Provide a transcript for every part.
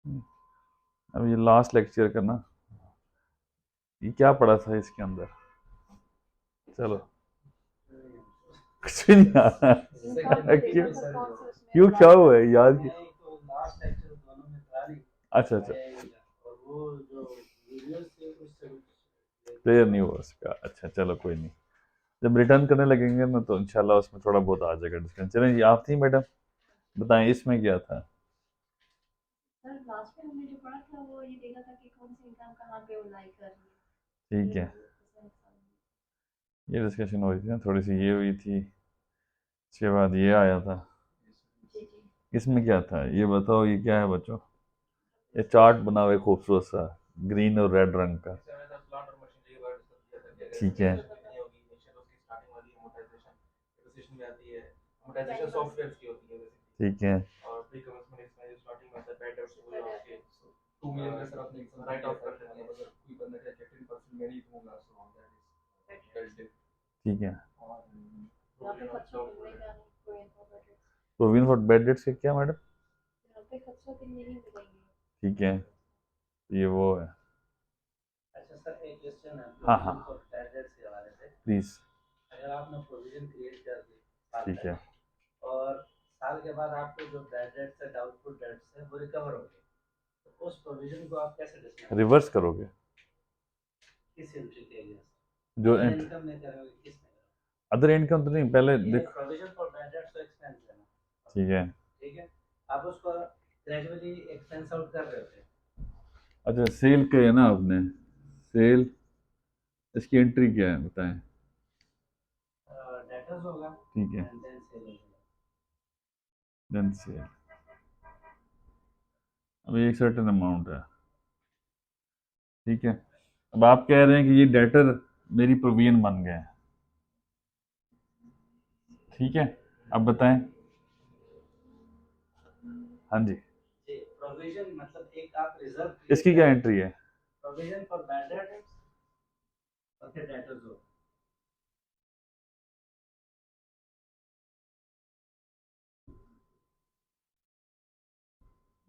अब ये last lecture का ना, ये क्या पढ़ा था इसके अंदर? चलो, कुछ भी नहीं आ रहा है। क्यों? क्यों क्या हुआ है याद अच्छा अच्छा, क्लियर नहीं हुआ उसका। अच्छा चलो कोई नहीं, जब रिटर्न करने लगेंगे ना तो इंशाल्लाह उसमें थोड़ा बहुत आ जाएगा डिस्कशन। चलें जी, आप थी मैडम, बताएं इसमें क्या था? ठीक है, ये डिस्कशन हुई थी ना, थोड़ी सी ये हुई थी, इसके बाद ये आया था। इसमें क्या था ये बताओ, ये क्या है बच्चों? ये चार्ट बना हुआ है खूबसूरत सा, ग्रीन और रेड रंग का। ठीक है, ठीक है, ठीक है। प्रोविजन फॉर बेड डेट्स के क्या मैडम? ठीक है, ये वो है। हाँ हाँ, प्लीज। ठीक है, रिवर्स करोगे जो अदर इनकम तो नहीं, पहले देखो। ठीक है, अच्छा सेल के है ना आपने, सेल, इसकी एंट्री क्या है बताएं? ठीक है, देन सेल, अब एक सर्टेन अमाउंट है। ठीक है, अब आप कह रहे हैं कि ये डेटर मेरी प्रोविजन बन गए। ठीक है, अब बताएं। हाँ जी, इसकी क्या एंट्री है?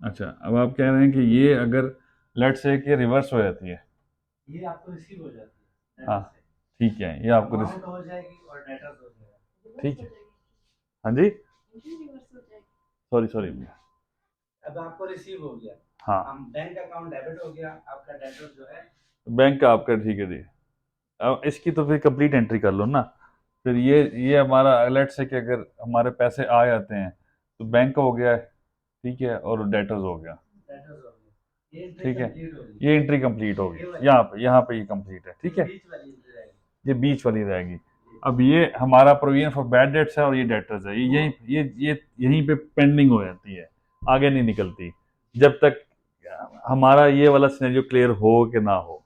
अच्छा, अब आप कह रहे हैं कि ये अगर लेट से कि रिवर्स हो जाती है। हाँ, ठीक है, ये आपको ठीक है। हाँ जी, सॉरी सॉरी। हाँ, बैंक का आपका ठीक है जी। अब इसकी तो फिर कंप्लीट एंट्री कर लो ना। फिर ये हमारा लेट से कि अगर हमारे पैसे आ जाते हैं तो बैंक का हो गया है, ठीक है, और डेटर्स हो गया। ठीक है, ये एंट्री कंप्लीट होगी, यहाँ पे ये कंप्लीट है। ठीक है, ये बीच वाली रहेगी। अब ये हमारा प्रोविजन फॉर बैड डेट्स है और ये डेटर्स है, ये ये यहीं पे पेंडिंग हो जाती है, आगे नहीं निकलती जब तक हमारा ये वाला सिनेरियो क्लियर हो कि ना हो।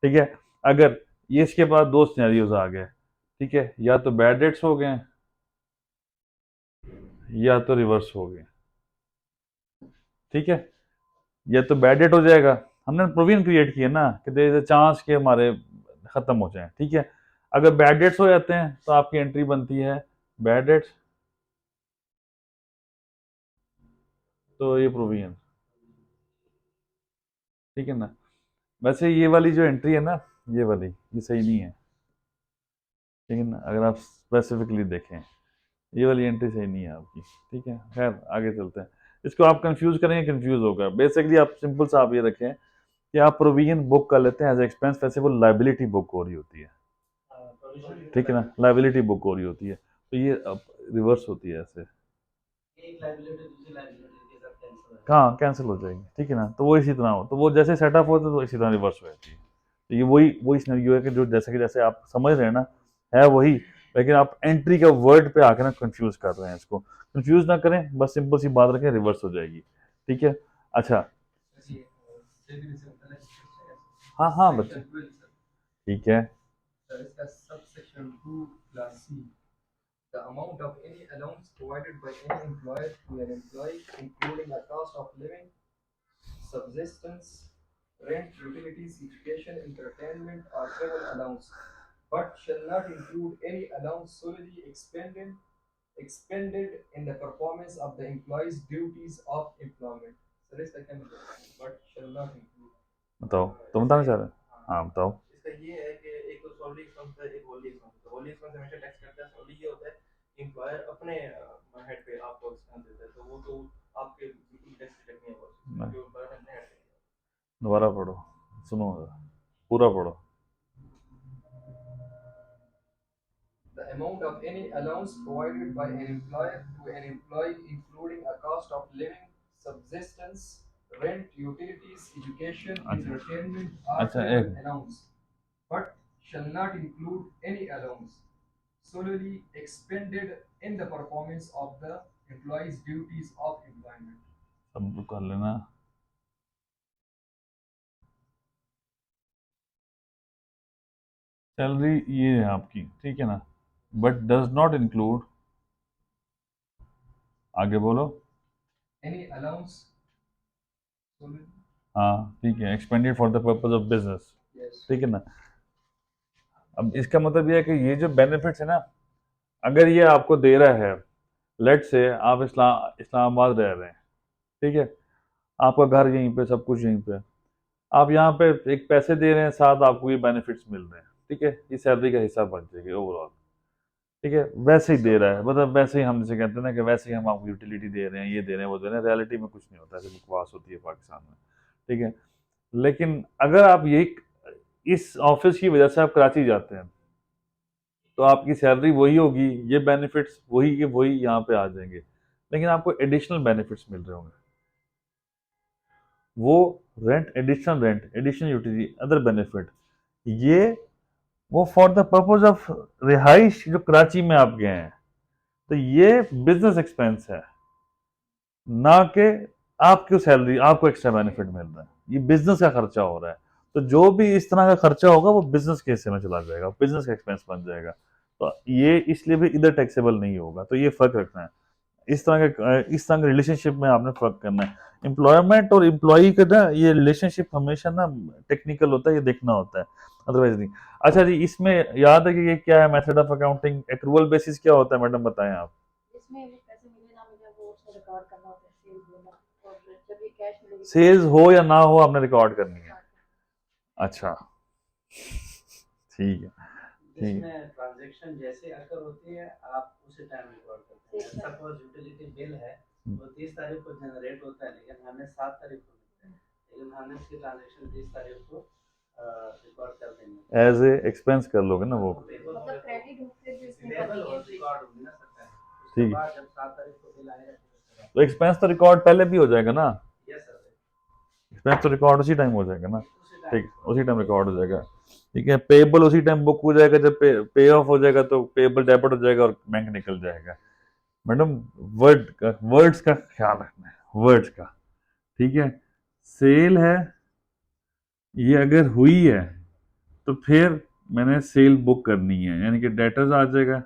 ठीक है, अगर ये इसके बाद दो सिनेरियोज आ गए, ठीक है, या तो बैड डेट्स हो गए या तो रिवर्स हो गए। ठीक है, या तो बैड डेट हो जाएगा, हमने प्रोविजन क्रिएट किया ना कि देयर इज अ चांस के हमारे खत्म हो जाए। ठीक है, अगर बैड डेट्स हो जाते हैं तो आपकी एंट्री बनती है बैड डेट्स, तो ये प्रोविजन। ठीक है ना, वैसे ये वाली जो एंट्री है ना, ये वाली ये सही नहीं है। ठीक है ना, अगर आप स्पेसिफिकली देखें, ये वाली एंट्री सही नहीं है आपकी। ठीक है, खैर आगे चलते हैं। इसको आप कंफ्यूज करेंगे, कंफ्यूज होगा। बेसिकली आप सिंपल सा आप ये रखें कि आप प्रोविजन बुक कर लेते हैं एज एक्सपेंस, वैसे वो लाइबिलिटी बुक हो रही होती है। ठीक है ना, लाइबिलिटी बुक हो रही होती है, तो ये अब रिवर्स होती है ऐसे। कहाँ कैंसिल हो जाएगी? ठीक है ना, तो वो इसी तरह हो, तो वो जैसे सेटअप होता है तो इसी तरह रिवर्स हो जाती है। तो ये वही वही सिनेरियो है कि जो जैसे कि जैसे आप समझ रहे हैं ना, है वही, लेकिन आप एंट्री का वर्ड पे आकर ना कंफ्यूज कर रहे हैं। इसको कंफ्यूज ना करें, बस सिंपल सी बात रखें, रिवर्स हो जाएगी। ठीक है, अच्छा। हाँ हाँ बच्चे, ठीक है, सर इसका क्या मतलब बट शैल नॉट इंक्लूड? बताओ, तुम बताना चाह रहे हो? हाँ बताओ। इसका ये है कि एक तो सॉलिड एक्सपेंस है, एक होली एक्सपेंस है। होली एक्सपेंस हमेशा टैक्स करता है, सॉलिड ये होता है एम्प्लॉयर अपने हेड पे आपको एक्सपेंस देता है, तो वो तो आपके बिल्कुल टैक्स डिडक्ट नहीं होगा उसमें, जो एम्प्लॉयर ने अपने हेड पे किया। दोबारा पढ़ो, सुनो, पूरा पढ़ो। The amount of any allowance provided by an employer to an employee, including a cost of living, subsistence, rent, utilities, education, अच्छा entertainment, are अच्छा, table एक announced, but shall not include any allowance solely expended in the performance of the employee's duties of employment. सब कर लेना। Salary ये है आपकी, ठीक है ना, बट डज नॉट इंक्लूड, आगे बोलो। Any allowance solely? हाँ ठीक है, expanded for the purpose of business, Yes. ठीक है ना। अब इसका मतलब ये है कि ये जो बेनिफिट्स है ना, अगर ये आपको दे रहा है, लेट से आप इस्लामाबाद रह रहे हैं, ठीक है, आपका घर यहीं पे, सब कुछ यहीं पे, आप यहाँ पे एक पैसे दे रहे हैं, साथ आपको ये बेनिफिट्स मिल रहे हैं, ठीक है, ये सैलरी का हिस्सा बन जाएगी ओवरऑल, ठीक है, वैसे ही दे रहा है, मतलब वैसे ही हम जैसे कहते हैं ना कि वैसे ही हम आपको यूटिलिटी दे रहे हैं, ये दे रहे हैं, वो दे रहे हैं, रियलिटी में कुछ नहीं होता, ऐसे बकवास होती है पाकिस्तान में, ठीक है। लेकिन अगर आप ये इस ऑफिस की वजह से आप कराची जाते हैं, तो आपकी सैलरी वही होगी, ये बेनिफिट्स वही के वही यहाँ पे आ जाएंगे, लेकिन आपको एडिशनल बेनिफिट्स मिल रहे होंगे, वो rent, additional utility, other benefit, ये वो फॉर द पर्पज ऑफ रिहाइश जो कराची में आप गए हैं, तो ये बिजनेस एक्सपेंस है, ना कि आपकी सैलरी, आपको एक्स्ट्रा बेनिफिट मिल रहा है, ये बिजनेस का खर्चा हो रहा है। तो जो भी इस तरह का खर्चा होगा वो बिजनेस के हिस्से में चला जाएगा, बिजनेस का एक्सपेंस बन जाएगा, तो ये इसलिए भी इधर टैक्सेबल नहीं होगा, तो ये फर्क रखना है। इस तरह के रिलेशनशिप में आपने फर्क करना है। एम्प्लॉयमेंट और एम्प्लॉई का ना ये रिलेशनशिप हमेशा ना टेक्निकल होता है, ये देखना होता है, अदरवाइज नहीं। अच्छा जी, इसमें याद है कि ये क्या है, method of accounting, accrual basis क्या होता है, मैडम बताएं आप। इसमें भी पैसे मिले ना मिले वो उसको रिकॉर्ड करना होता है, सेल्स होना, और जब ये कैश मिलेगी तो सेल्स हो या ना हो, आपने रिकॉर्ड करनी है। अच्छा, ठीक है, ठीक है। जिसमें ट्रांजैक्शन जैसे अकर होती है आप उसी टाइम रिकॉर्ड करते हैं। सपोज यूटिलिटी बिल है वो 30 तारीख को जनरेट होता है, लेकिन हमें 7 तारीख को मिलता है, लेकिन हमें उसकी ट्रांजैक्शन 30 तारीख को रिकॉर्ड कर देंगे। एज ए एक्सपेंस कर लोगे ना वो, मतलब क्रेडिट होते भी उसमें पेबल करनी और है। रिकॉर्ड होगी ना सकता है, उसके ठीक है, बाद जब 7 तारीख को बिल आएगा तो एक्सपेंस तो रिकॉर्ड पहले भी हो जाएगा ना, यस सर, एक्सपेंस तो रिकॉर्ड उसी टाइम हो जाएगा ना, उसी टाइम। ठीक, उसी टाइम रिकॉर्ड हो जाएगा, ठीक है। पेबल उसी टाइम बुक हो जाएगा, जब पे ऑफ हो जाएगा तो पेबल डेबिट हो जाएगा और बैंक निकल जाएगा। मैडम, वर्ड्स का ख्याल रखना है, वर्ड्स का, ठीक है। सेल है, ये अगर हुई है तो फिर मैंने सेल बुक करनी है, यानी कि डेटर्स आ जाएगा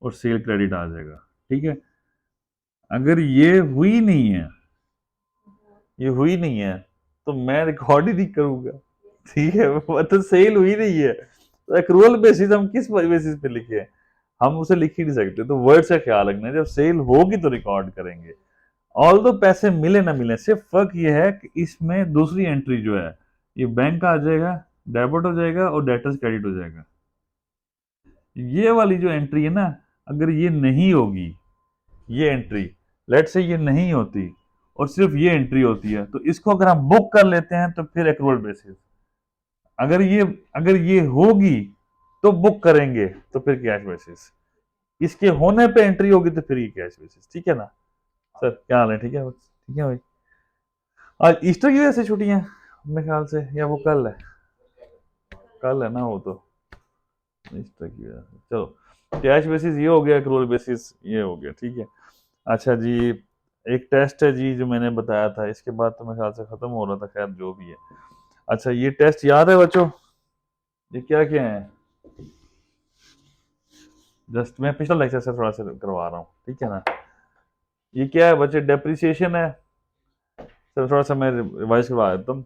और सेल क्रेडिट आ जाएगा, ठीक है। अगर ये हुई नहीं है, ये हुई नहीं है, तो मैं रिकॉर्ड ही नहीं करूंगा, ठीक है, वो तो सेल हुई नहीं है, तो एक्रूअल बेसिस हम किस बेसिस पे लिखे, हम उसे लिख ही नहीं सकते, तो वर्ड से ख्याल रखना है, जब सेल होगी तो रिकॉर्ड करेंगे। ऑल दो पैसे मिले ना मिले, सिर्फ फर्क ये है कि इसमें दूसरी एंट्री जो है, ये बैंक का आ जाएगा, डेबिट हो जाएगा और डेटर्स क्रेडिट हो जाएगा। ये वाली जो एंट्री है ना, अगर ये नहीं होगी, ये एंट्री, लेट से ये नहीं होती और सिर्फ ये एंट्री होती है, तो इसको अगर हम बुक कर लेते हैं तो फिर एक्रूअल बेसिस, अगर ये होगी तो बुक करेंगे, तो फिर कैश बेसिस, इसके होने पे एंट्री होगी तो फिर ये कैश बेसिस, ठीक है ना। सर क्या हाल है, ठीक है, ठीक है भाई। आज ईस्टर की वजह से छुट्टियां मेरे ख्याल से, या वो कल है, कल है ना वो तो, ईस्टर की वजह से, चलो, कैश बेसिस ये हो गया, एक्रूअल बेसिस ये हो गया, ठीक है। अच्छा जी, एक टेस्ट है जी जो मैंने बताया था, इसके बाद तो मेरे ख्याल से खत्म हो रहा था, खैर जो भी है। अच्छा, ये टेस्ट याद है बच्चों, ये क्या क्या है, जस्ट मैं पिछला लेक्चर से थोड़ा सा करवा रहा हूँ, ठीक है ना। ये क्या है बच्चे, डेप्रिसिएशन है, सर थोड़ा सा मैं रिवाइज करवा देता हूँ।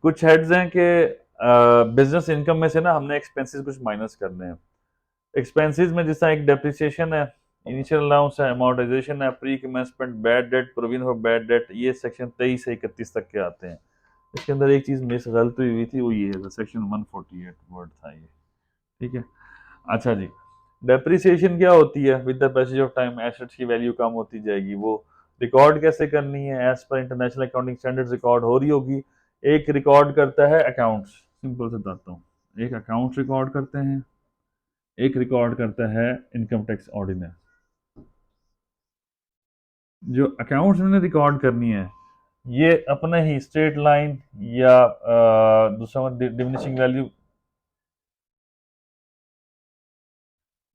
कुछ हेड्स हैं कि बिजनेस इनकम में से ना हमने एक्सपेंसेस कुछ माइनस करने हैं, एक्सपेंसेस में जिस तरह एक डेप्रिसिएशन है, इनिशियल अलाउंस है, अमोर्टाइजेशन है, pre commencement, bad debt, provision for bad debt, ये सेक्शन 23 से 31 तक के आते हैं। इसके अंदर एक चीज़ मिस गलती हुई थी, वो ये है, सेक्शन 148 वर्ड था ये, ठीक है। अच्छा जी, डेप्रिसिएशन क्या होती है? With the passage of time assets की वैल्यू कम होती जाएगी। वो रिकॉर्ड कैसे करनी है? As per international accounting standards record हो रही होगी। एक रिकॉर्ड करता है अकाउंट्स, सिंपल से बताता हूँ, एक अकाउंट्स रिकॉर्ड करते हैं, एक रिकॉर्ड करता है इनकम टैक्स ऑर्डिनेंस। जो अकाउंट्स में रिकॉर्ड करनी है, ये अपने ही स्ट्रेट लाइन या दूसरा डिमिनिशिंग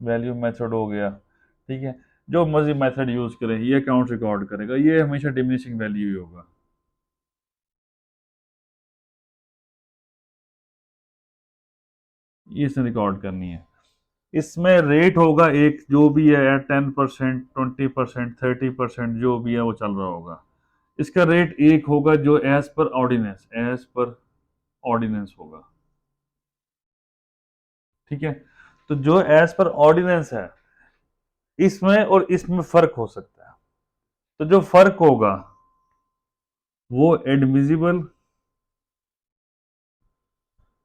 वैल्यू मेथड हो गया, ठीक है। जो मर्जी मेथड यूज करें, ये अकाउंट रिकॉर्ड करेगा, ये हमेशा डिमिनिशिंग वैल्यू ही होगा। ये इसने रिकॉर्ड करनी है। इसमें रेट होगा एक, जो भी है 10%, 20%, 30%, जो भी है वो चल रहा होगा। इसका रेट एक होगा जो एज पर ऑर्डिनेंस होगा, ठीक है। तो जो एज पर ऑर्डिनेंस है, इसमें और इसमें फर्क हो सकता है। तो जो फर्क होगा वो एडमिजिबल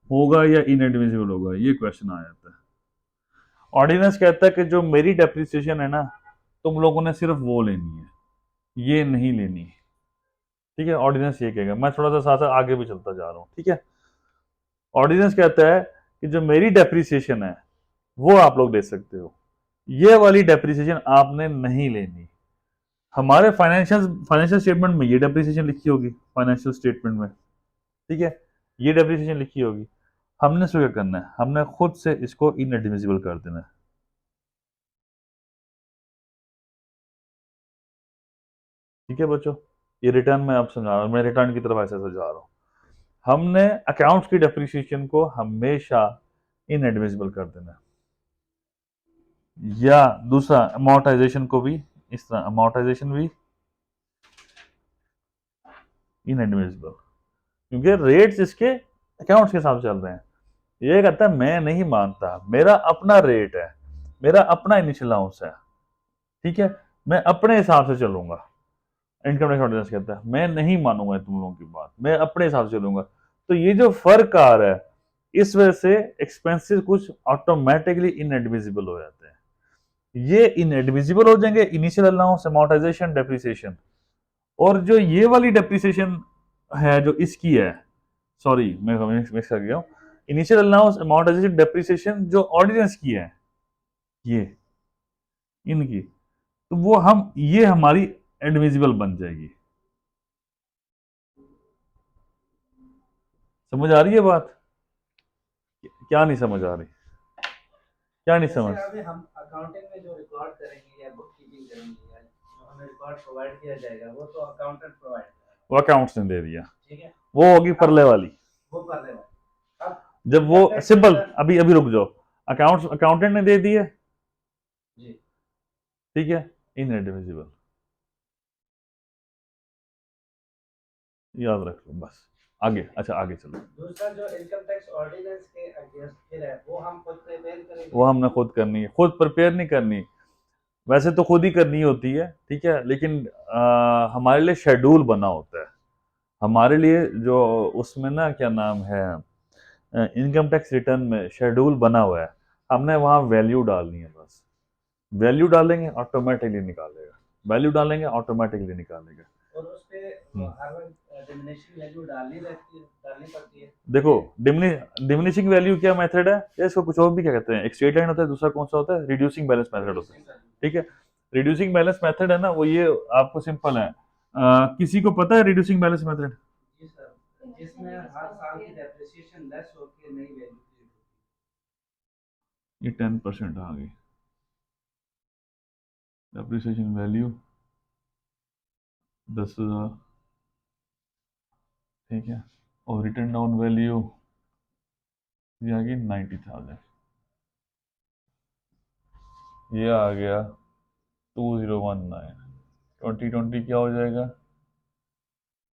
होगा या इनएडमिजिबल होगा, ये क्वेश्चन आ जाता है। ऑर्डिनेंस कहता है कि जो मेरी डेप्रिसिएशन है ना, तुम लोगों ने सिर्फ वो लेनी है, ये नहीं लेनी, ठीक है। ऑर्डिनेंस ये कहेगा, मैं थोड़ा सा साथ साथ आगे भी चलता जा रहा हूँ, ठीक है। ऑर्डिनेंस कहता है कि जो मेरी डेप्रिसिएशन है वो आप लोग ले सकते हो, ये वाली डेप्रिसिएशन आपने नहीं लेनी। हमारे फाइनेंशियल स्टेटमेंट में ये डेप्रिसिएशन लिखी होगी, फाइनेंशियल स्टेटमेंट में, ठीक है, ये डेप्रिसिएशन लिखी होगी। हमने इसको क्या करना है? हमने खुद से इसको इनएडमिसिबल कर देना है, ठीक है बच्चों। ये रिटर्न में आप समझा रहा हूँ, मैं रिटर्न की तरफ ऐसे समझा रहा हूँ। हमने अकाउंट्स की डेप्रिसिएशन को हमेशा इनएडमिसिबल कर देना है, या दूसरा अमोर्टाइजेशन को भी इस तरह, अमोर्टाइजेशन भी इनएडमिसिबल, क्योंकि रेट्स इसके अकाउंट्स के साथ चल रहे हैं। ये कहता है मैं नहीं मानता, मेरा अपना रेट है, मेरा अपना इनिशियल अलाउंस है, ठीक है, मैं अपने हिसाब से चलूंगा। इनकम टैक्स ऑर्डिनेंस कहता है मैं नहीं मानूंगा तुम लोगों की बात, मैं अपने हिसाब से चलूंगा। तो ये जो फर्क आ रहा है, इस वजह से एक्सपेंसेस कुछ ऑटोमेटिकली इनएडमिसिबल हो जाते हैं। ये इनएडमिसिबल हो जाएंगे, इनिशियल अलाउंस, अमोर्टाइजेशन, डेप्रिसिएशन। और जो ये वाली डेप्रिसिएशन है जो इसकी है, सॉरी मैं मिक्स कर गया हूँ, इनिशियल अलाउंस, अमोर्टाइजेशन, डेप्रिसिएशन जो ऑर्डिनेंस की है, ये इनकी, तो वो हम, ये हमारी एडमिसिबल बन जाएगी। समझ आ रही है बात? क्या नहीं समझ आ रही? क्या नहीं जैसे समझ? अभी हम अकाउंटिंग में जो रिकॉर्ड करेंगे या बुक कीपिंग करेंगे या जो हमें रिकॉर्ड प्रोवाइड किया जाएगा, वो तो अकाउंटेंट प्रोवाइड करेगा, वो अकाउंट्स ने दे दिया, ठीक है। वो होगी परले वाली। वो कर देगा। अब जब वो इनकम टैक्स सिंपल, रिटर्न, अभी अभी रुक जाओ, अकाउंटेंट ने दे दिए, जी, ठीक है, इनएडमिसिबल, याद रख लो बस। आगे, अच्छा आगे चलो। दूसरा जो इनकम टैक्स ऑर्डिनेंस के अगेंस्ट फिर है, वो हम खुद प्रिपेयर करेंगे। वो हमने खुद करनी है, खुद प्रिपेयर नहीं करनी, वैसे तो खुद ही करनी होती है, ठीक है, लेकिन हमारे लिए शेड्यूल बना होता है, हमारे लिए जो उसमें ना क्या नाम है, इनकम टैक्स रिटर्न में शेड्यूल बना हुआ है, हमने वहाँ वैल्यू डालनी है बस। वैल्यू डालेंगे ऑटोमेटिकली निकालेगा, वैल्यू डालेंगे ऑटोमेटिकली निकालेगा। और उस पे हर वक्त डिमिनिशिंग वैल्यू डालनी पड़ती है। देखो, डिमिनिशिंग वैल्यू क्या मेथड है, या इसको कुछ और भी क्या कहते हैं, एक स्ट्रेट लाइन होता है, दूसरा कौन सा होता है, रिड्यूसिंग बैलेंस मेथड होता है, ठीक है। रिड्यूसिंग बैलेंस मेथड है ना, वो ये आपको सिंपल है। किसी को पता है रिड्यूसिंग बैलेंस मेथड? जी सर, जिसमें हर साल की डेप्रिसिएशन लेस होकर नई वैल्यू क्रिएट ये 10% आ गई डेप्रिसिएशन वैल्यू, 10,000, ठीक है, और रिटर्न डाउन वैल्यू ये आ गई 90,000, ये आ गया 2019। 2020 क्या हो जाएगा?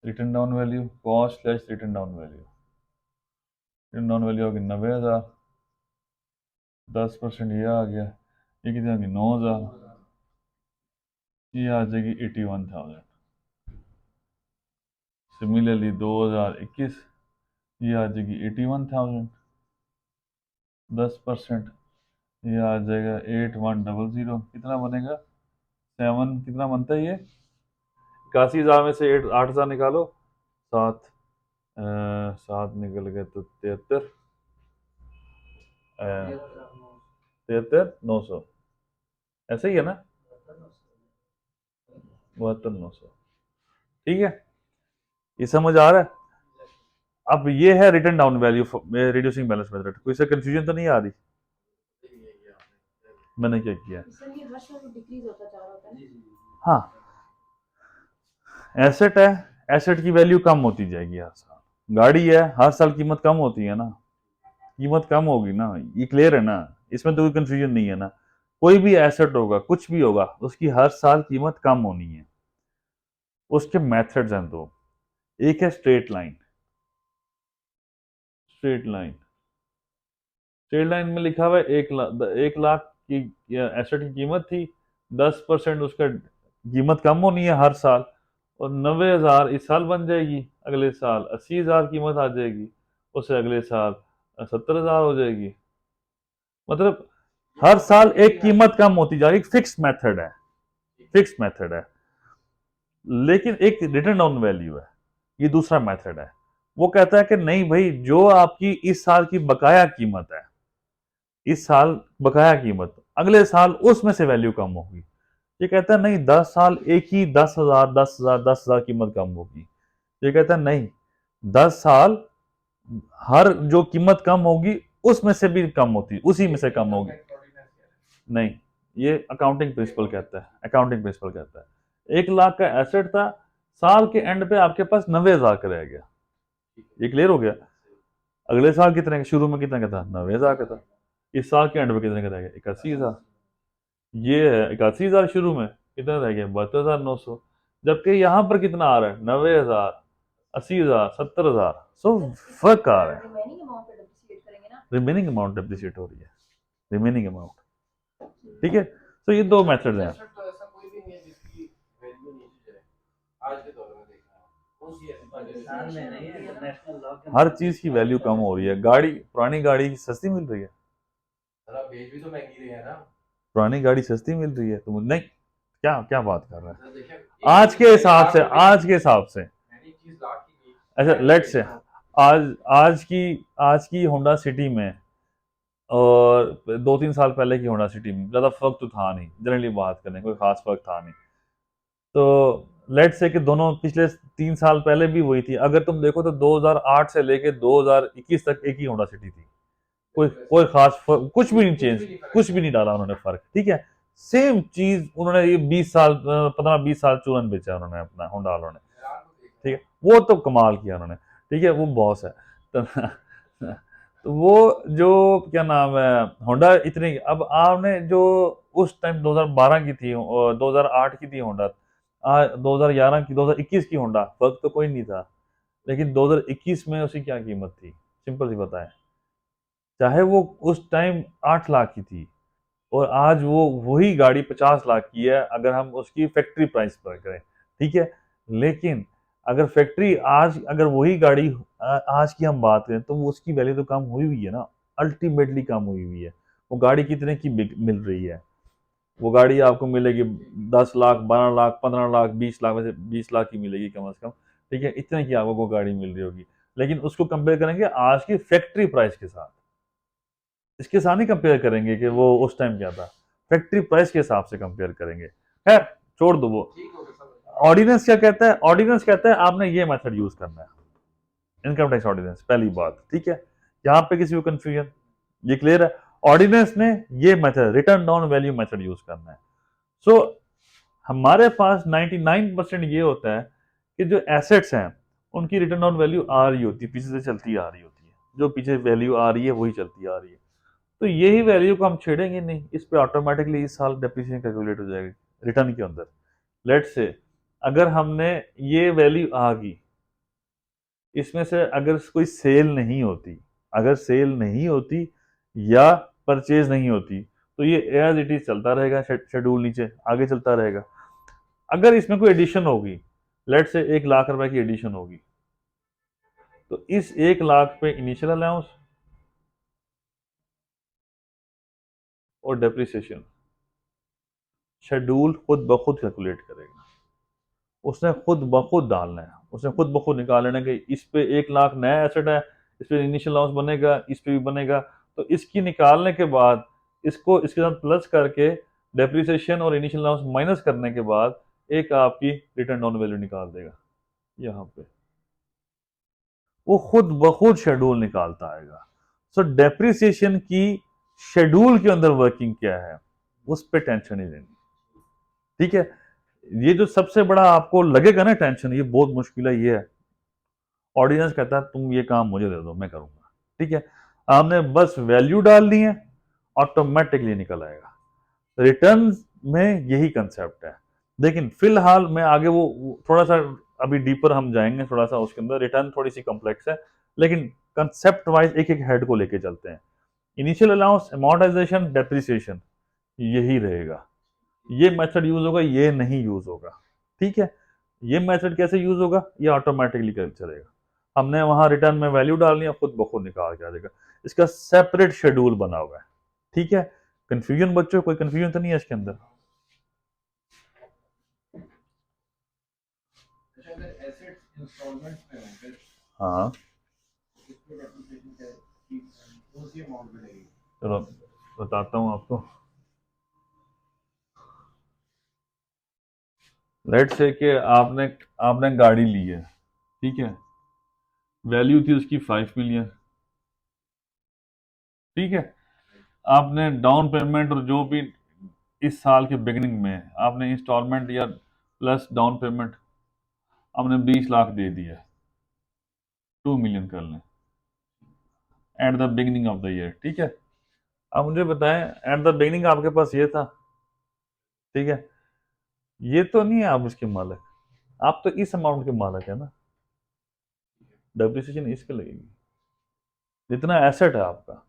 Return down value, cost less return down value, return down value होगी 90,000, 10% ये आ गया, ये कितना आ गया 9,000, ये आ जाएगी 81,000। सिमिलरली 2021 ये आ जाएगी 81,000, 10%, ये आ जाएगा 8100। कितना बनेगा? 7 कितना बनता है ये? 81,000 में से 8,000 निकालो, 7 7 निकल गए तो 73, 73,900, ऐसा ही है ना? 72,900। ठीक है, ये समझ आ रहा है? अब ये है return down value reducing balance method. कोई सा कंफ्यूजन तो नहीं आ रही? मैंने क्या किया? सर ये हर साल डिक्रीज होता जा रहा होता है। हाँ, एसेट है, एसेट की वैल्यू कम होती जाएगी हर साल। गाड़ी है, हर साल कीमत कम होती है ना, कीमत कम होगी ना, ये क्लियर है ना? इसमें तो कोई कंफ्यूजन नहीं है ना। कोई भी एसेट होगा, कुछ भी होगा, उसकी हर साल कीमत कम होनी है। उसके मेथड्स हैं दो, एक है straight line. Straight line, straight line में लिखा हुआ है 1 लाख की एसेट की कीमत थी, 10% उसका कीमत कम होनी है हर साल, और 90,000 इस साल बन जाएगी, अगले साल 80,000 कीमत आ जाएगी, उससे अगले साल 70,000 हो जाएगी। मतलब हर साल एक कीमत कम होती जा रही, फिक्स मेथड है, फिक्स मेथड है। लेकिन एक रिटर्न डाउन वैल्यू है, ये दूसरा मेथड है। वो कहता है कि नहीं भाई, जो आपकी इस साल की बकाया कीमत है, इस साल बकाया कीमत, अगले साल उसमें से वैल्यू कम होगी। ये कहता है नहीं, 10 साल एक ही 10,000 10,000 10,000 कीमत कम होगी। ये कहता है नहीं, 10 साल हर जो कीमत कम होगी उसमें से भी कम होती, उसी में से कम होगी। नहीं, ये अकाउंटिंग प्रिंसिपल कहता है, अकाउंटिंग प्रिंसिपल कहता है 1 लाख का एसेट था, साल के एंड पे आपके पास 90,000 का रह गया। ये क्लियर हो गया? अगले साल कितने का, शुरू में कितने का था? 90,000 का था। इस साल के एंड पे कितने का रह गया? 81,000। ये है 81,000 शुरू में, कितना रह गया? 72,900। जबकि यहाँ पर कितना आ रहा है? 90,000, 80,000, 70,000। सो फर्क आ रहा है, रिमेनिंग अमाउंट पे डिप्रिशिएट करेंगे ना। रिमेनिंग अमाउंट डिप्रिशिएट हो रही है, रिमेनिंग अमाउंट। ठीक है, तो ये दो मेथड हैं। तो ऐसा कोई भी नहीं है जिसकी वैल्यू नीचे जाए आज के दौर में देखना है। कौन सी ऐसी पाकिस्तान में नहीं है, इंटरनेशनल लॉ के हर चीज की वैल्यू कम हो रही है। गाड़ी, पुरानी गाड़ी सस्ती मिल रही है, जरा बेच भी तो महंगी रही है ना। पुरानी गाड़ी सस्ती मिल रही है, तो नहीं, क्या क्या बात कर रहा है? सर देखिए आज के हिसाब से, आज के हिसाब से, मैंने एक चीज लाख की की अच्छा लेट से, आज आज की होंडा सिटी में और 2-3 साल पहले की होंडा सिटी में ज़्यादा फर्क तो था नहीं, जनरली बात करें कोई खास फर्क था नहीं। तो लेट से कि दोनों पिछले 3 साल पहले भी वही थी। अगर तुम देखो तो 2008 से लेके 2021 तक एक ही होंडा सिटी थी, कोई कोई खास फर्क, कुछ भी नहीं चेंज, कुछ भी नहीं डाला उन्होंने फर्क। ठीक है, सेम चीज उन्होंने ये 20 साल 15-20 साल चूरन बेचा उन्होंने अपना होंडा वालों ने। ठीक है, वो तो कमाल किया उन्होंने। ठीक है, वो बॉस है। तो वो जो क्या नाम है, होंडा इतनी, अब आपने जो उस टाइम 2012 की थी और 2008 की थी होंडा, 2011 की 2021 की होंडा, फर्क तो कोई नहीं था। लेकिन 2021 में उसकी क्या कीमत थी, सिंपल सी बताएं। चाहे वो उस टाइम 8 लाख की थी और आज वो वही गाड़ी 50 लाख की है, अगर हम उसकी फैक्ट्री प्राइस पर करें। ठीक है, लेकिन अगर फैक्ट्री आज, अगर वही गाड़ी आज की हम बात करें तो वो उसकी वैल्यू तो कम हुई हुई है ना, अल्टीमेटली कम हुई हुई है। वो गाड़ी कितने की मिल रही है? वो गाड़ी आपको मिलेगी 10 लाख, 12 लाख, 15 लाख, 20 लाख, वैसे 20 लाख की मिलेगी कम से कम। ठीक है, इतने की आपको वो गाड़ी मिल रही होगी। लेकिन उसको कंपेयर करेंगे आज की फैक्ट्री प्राइस के साथ, इसके साथ नहीं कंपेयर करेंगे कि वो उस टाइम क्या था, फैक्ट्री प्राइस के हिसाब से कंपेयर करेंगे। खैर छोड़ दो वो। ऑर्डिनेंस क्या कहता है? ऑर्डिनेंस कहता है आपने ये मेथड यूज करना है, इनकम टैक्स ऑर्डिनेंस, पहली बात। ठीक है, यहाँ पे किसी को कंफ्यूजन, ये क्लियर है? ऑर्डिनेंस ने ये method, return down value method use करना है। सो हमारे पास 99% ये होता है कि जो एसेट्स हैं उनकी रिटर्न डाउन वैल्यू आ रही होती है, पीछे से चलती आ रही होती है, जो पीछे वैल्यू आ रही है वही चलती आ रही है। तो यही वैल्यू को हम छेड़ेंगे नहीं, इस पे ऑटोमेटिकली इस साल डेप्रिसिएशन कैलकुलेट हो जाएगी रिटर्न के अंदर। लेट से अगर हमने ये वैल्यू आ गई, इसमें से अगर कोई सेल नहीं होती, अगर सेल नहीं होती या परचेज नहीं होती, तो ये एज इट इज चलता रहेगा, शेड्यूल नीचे आगे चलता रहेगा। अगर इसमें कोई एडिशन होगी, लेट से 1 लाख रुपए की एडिशन होगी, तो इस 1 लाख पे इनिशियल अलाउंस और डेप्रिसिएशन शेड्यूल खुद ब खुद कैलकुलेट करेगा। उसने खुद ब खुद डालना है, उसने खुद ब खुद निकाल लेना कि इस पे 1 लाख नया एसेट है, इस पे इनिशियल अलाउंस बनेगा, इस पे भी बनेगा। तो इसकी निकालने के बाद इसको इसके साथ प्लस करके डेप्रिसिएशन और इनिशियल अलाउंस माइनस करने के बाद एक आपकी रिटर्न ऑन वैल्यू निकाल देगा। यहाँ पे वो खुद ब खुद शेड्यूल निकालता आएगा। सो डेप्रिसिएशन की शेड्यूल के अंदर वर्किंग क्या है, उस पर टेंशन नहीं लेनी। ठीक है, ये जो सबसे बड़ा आपको लगेगा ना टेंशन, ये बहुत मुश्किल है, ये है ऑडियंस कहता है तुम ये काम मुझे दे दो मैं करूंगा। ठीक है, आपने बस वैल्यू डाल दी है, ऑटोमेटिकली निकल आएगा। रिटर्न में यही कंसेप्ट है। लेकिन फिलहाल मैं आगे वो थोड़ा सा अभी डीपर हम जाएंगे थोड़ा सा उसके अंदर, रिटर्न थोड़ी सी कॉम्प्लेक्स है, लेकिन कंसेप्ट वाइज एक एक हेड को लेके चलते हैं। इनिशियल अलाउंस, अमोर्टाइजेशन, डेप्रिसिएशन, यही रहेगा। ये मेथड यूज होगा, ये नहीं यूज होगा। ठीक है, ये मेथड कैसे यूज होगा, ये ऑटोमेटिकली चलेगा। हमने वहां रिटर्न में वैल्यू डालनी है, खुद ब खुद निकाल के आ जाएगा। इसका सेपरेट शेड्यूल बना हुआ है। ठीक है, कंफ्यूजन बच्चों, कोई कंफ्यूजन तो नहीं है इसके अंदर? अच्छा, अगर एसेट्स इंस्टॉलमेंट्स पे हों फिर हाँ, इस पे डेप्रिसिएशन क्या की कौन सी अमाउंट मिलेगी? चलो बताता हूँ आपको। लेट से कि आपने आपने गाड़ी ली है, ठीक है, वैल्यू थी उसकी 5 मिलियन। ठीक है, आपने डाउन पेमेंट और जो भी इस साल के बिगिनिंग में आपने इंस्टॉलमेंट या प्लस डाउन पेमेंट आपने 20 लाख दे दिया, 2 मिलियन कर लें at the beginning of the year. ठीक है, अब मुझे बताएं, एट द बिगिनिंग आपके पास ये था, ठीक है, ये तो नहीं है आप उसके मालिक, आप तो इस अमाउंट के मालिक है ना। डेप्रिसिएशन इस पे लगेगी, जितना एसेट है आपका,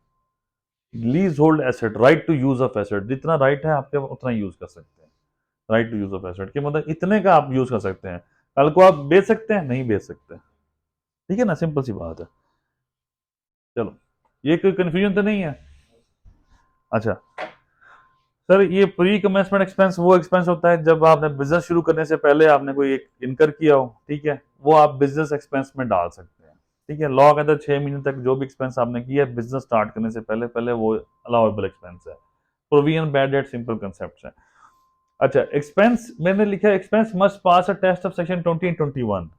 leasehold asset, right to use of asset, जितना राइट है आपके उतना यूज कर सकते हैं। Right to use of asset के मतलब इतने का आप यूज कर सकते हैं, कल को आप बेच सकते हैं, नहीं बेच सकते। ठीक है ना, सिंपल सी बात है। चलो, ये कोई कंफ्यूजन तो नहीं है? अच्छा सर, ये प्री कमेंसमेंट एक्सपेंस वो एक्सपेंस होता है जब आपने बिजनेस शुरू करने से पहले आपने कोई एक इनकर किया हो, ठीक है, वो आप बिजनेस एक्सपेंस में डाल सकते हैं। ठीक है, लॉ के अंदर 6 महीने तक जो भी एक्सपेंस आपने किया है बिजनेस स्टार्ट करने से पहले पहले वो अलाउेबल एक्सपेंस है। Provision, bad debt, simple concept है। अच्छा, एक्सपेंस मैंने लिखा है expense must pass a test of section 2021।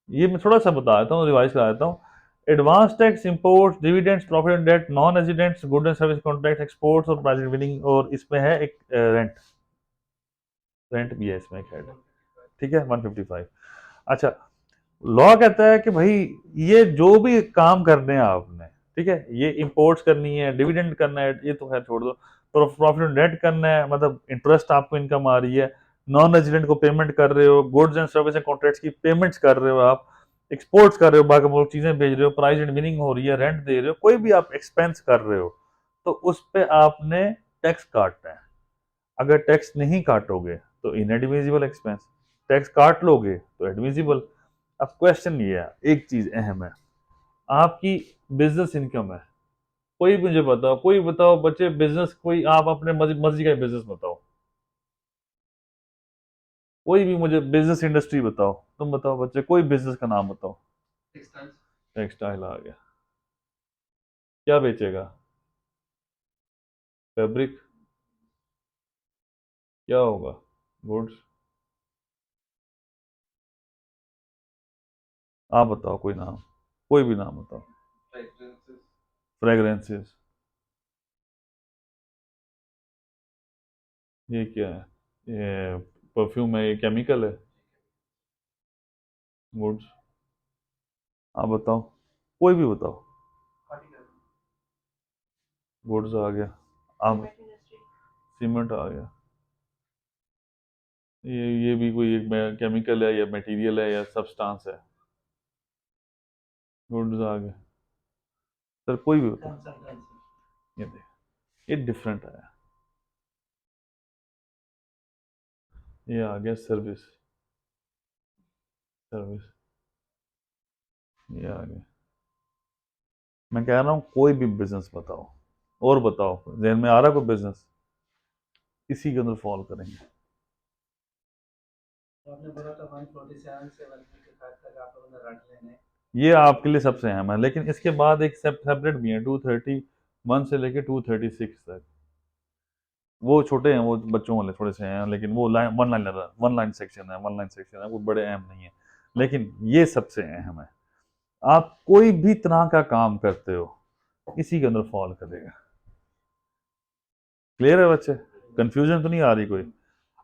ये मैं थोड़ा सा बता देता हूँ, रिवाइज करा देता हूँ। Advance tax, import, dividends, profit and debt, non residents, good and service contract, exports और प्राइवेट विनिंग, और इसमें है एक रेंट, रेंट भी है इसमें एक हेड। ठीक है, 155। अच्छा, लॉ कहता है कि भाई ये जो भी काम करने हैं आपने, ठीक है, ये इंपोर्ट्स करनी है, डिविडेंड करना है, ये तो खैर छोड़ दो, प्रॉफिट एंड डेट करना है, मतलब इंटरेस्ट आपको इनकम आ रही है, नॉन रेजिडेंट को पेमेंट कर रहे हो, goods and service and contracts की पेमेंट्स कर रहे हो आप, एक्सपोर्ट्स कर रहे हो, बाकी मुल्क चीजें भेज रहे हो, प्राइस एंड विनिंग हो रही है, रेंट दे रहे हो, कोई भी आप एक्सपेंस कर रहे हो, तो उस पे आपने टैक्स काटना है। अगर टैक्स नहीं काटोगे तो इनएडमिसिबल एक्सपेंस, टैक्स काट लोगे तो एडमिसिबल। अब क्वेश्चन ये है, एक चीज अहम है, आपकी बिजनेस इनकम है, कोई मुझे बताओ, कोई बताओ बच्चे, बिजनेस कोई आप अपने मर्जी मर्जी का बिजनेस बताओ, कोई भी मुझे बिजनेस इंडस्ट्री बताओ, तुम बताओ बच्चे, कोई बिजनेस का नाम बताओ। टेक्सटाइल्स। टेक्सटाइल आ गया, क्या बेचेगा? फैब्रिक, क्या होगा? गुड्स। आप बताओ कोई नाम, कोई भी नाम बताओ। फ्रेग्रेंसेस। फ्रेग्रेंसेस, ये क्या है? ये परफ्यूम है, ये केमिकल है। गुड्स, आप बताओ, कोई भी बताओ। गुड्स आ गया, आप, सीमेंट इंडस्ट्री। सीमेंट आ गया, ये भी कोई एक केमिकल है या मटेरियल है या सब्सटेंस है। गुड्स आ गया। सर कोई भी बताओ। कंसल्टेंसी। ये देख, ये डिफरेंट है। ये आ गया सर्विस, सर्विस, ये आ गया। मैं कह रहा हूँ कोई भी बिजनेस बताओ, और बताओ जहन में आ रहा कोई बिजनेस, इसी के अंदर फॉलो करेंगे। तो आपने बोला था 147 से 155 तक आप लोगों ने रट लेने। ये आपके लिए सबसे अहम है, लेकिन इसके बाद एक सेपरेट भी है 231 से लेके 236 तक। वो छोटे हैं, वो बच्चों वाले थोड़े से हैं, लेकिन वो लाइन वन लाइन सेक्शन है, वन लाइन सेक्शन है, वो बड़े अहम नहीं है, लेकिन ये सबसे अहम है। आप कोई भी तरह का काम करते हो इसी के अंदर फॉल करेगा। क्लियर है बच्चे? कंफ्यूजन तो नहीं आ रही कोई?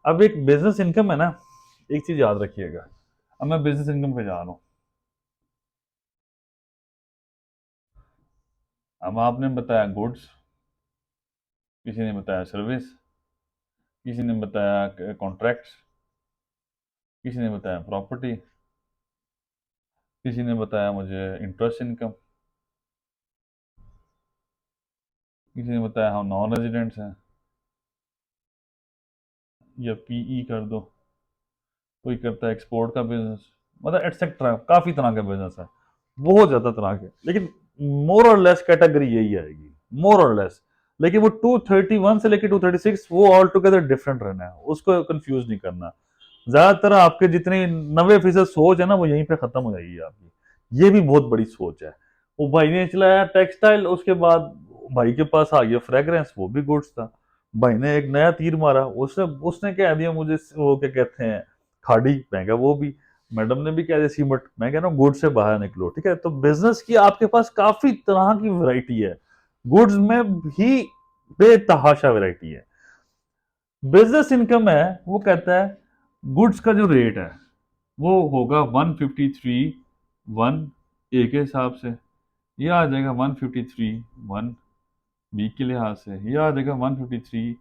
अब एक बिजनेस इनकम है ना, एक चीज याद रखिएगा। अब मैं बिजनेस इनकम पे जा रहा हूं। अब आपने बताया गुड्स, किसी ने बताया सर्विस, किसी ने बताया कॉन्ट्रैक्ट्स, किसी ने बताया प्रॉपर्टी, किसी ने बताया मुझे इंटरेस्ट इनकम, किसी ने बताया हम नॉन रेजिडेंट्स हैं, या पीई कर दो, कोई करता है एक्सपोर्ट का बिजनेस, मतलब एटसेट्रा, काफ़ी तरह का बिजनेस है, बहुत ज़्यादा तरह के, लेकिन मोर और लेस कैटेगरी यही आएगी, मोर और लेस। लेकिन वो 231 से लेकर 236 वो ऑल टुगेदर डिफरेंट रहना है, उसको कंफ्यूज नहीं करना। ज़्यादातर आपके जितनी 90% सोच है ना, वो यहीं पे ख़त्म हो जाएगी आपकी। ये भी बहुत बड़ी सोच है। वो भाई ने चलाया टेक्सटाइल, उसके बाद भाई के पास आ गया फ्रेग्रेंस, वो भी गुड्स था। भाई ने एक नया तीर मारा, उसने उसने कह दिया मुझे वो क्या कहते हैं खाड़ी, मैं कहा वो भी। मैडम ने भी कह दिया सीमट, मैं कह रहा हूँ गुड्स से बाहर निकलो, ठीक है? तो बिजनेस की आपके पास काफी तरह की वैरायटी है, गुड्स में भी बेतहाशा वैरायटी है। बिजनेस इनकम है, वो कहता है गुड्स का जो रेट है वो होगा 153 वन ए के हिसाब से, ये आ जाएगा 153 वन बी के लिहाज से, ये आ जाएगा 153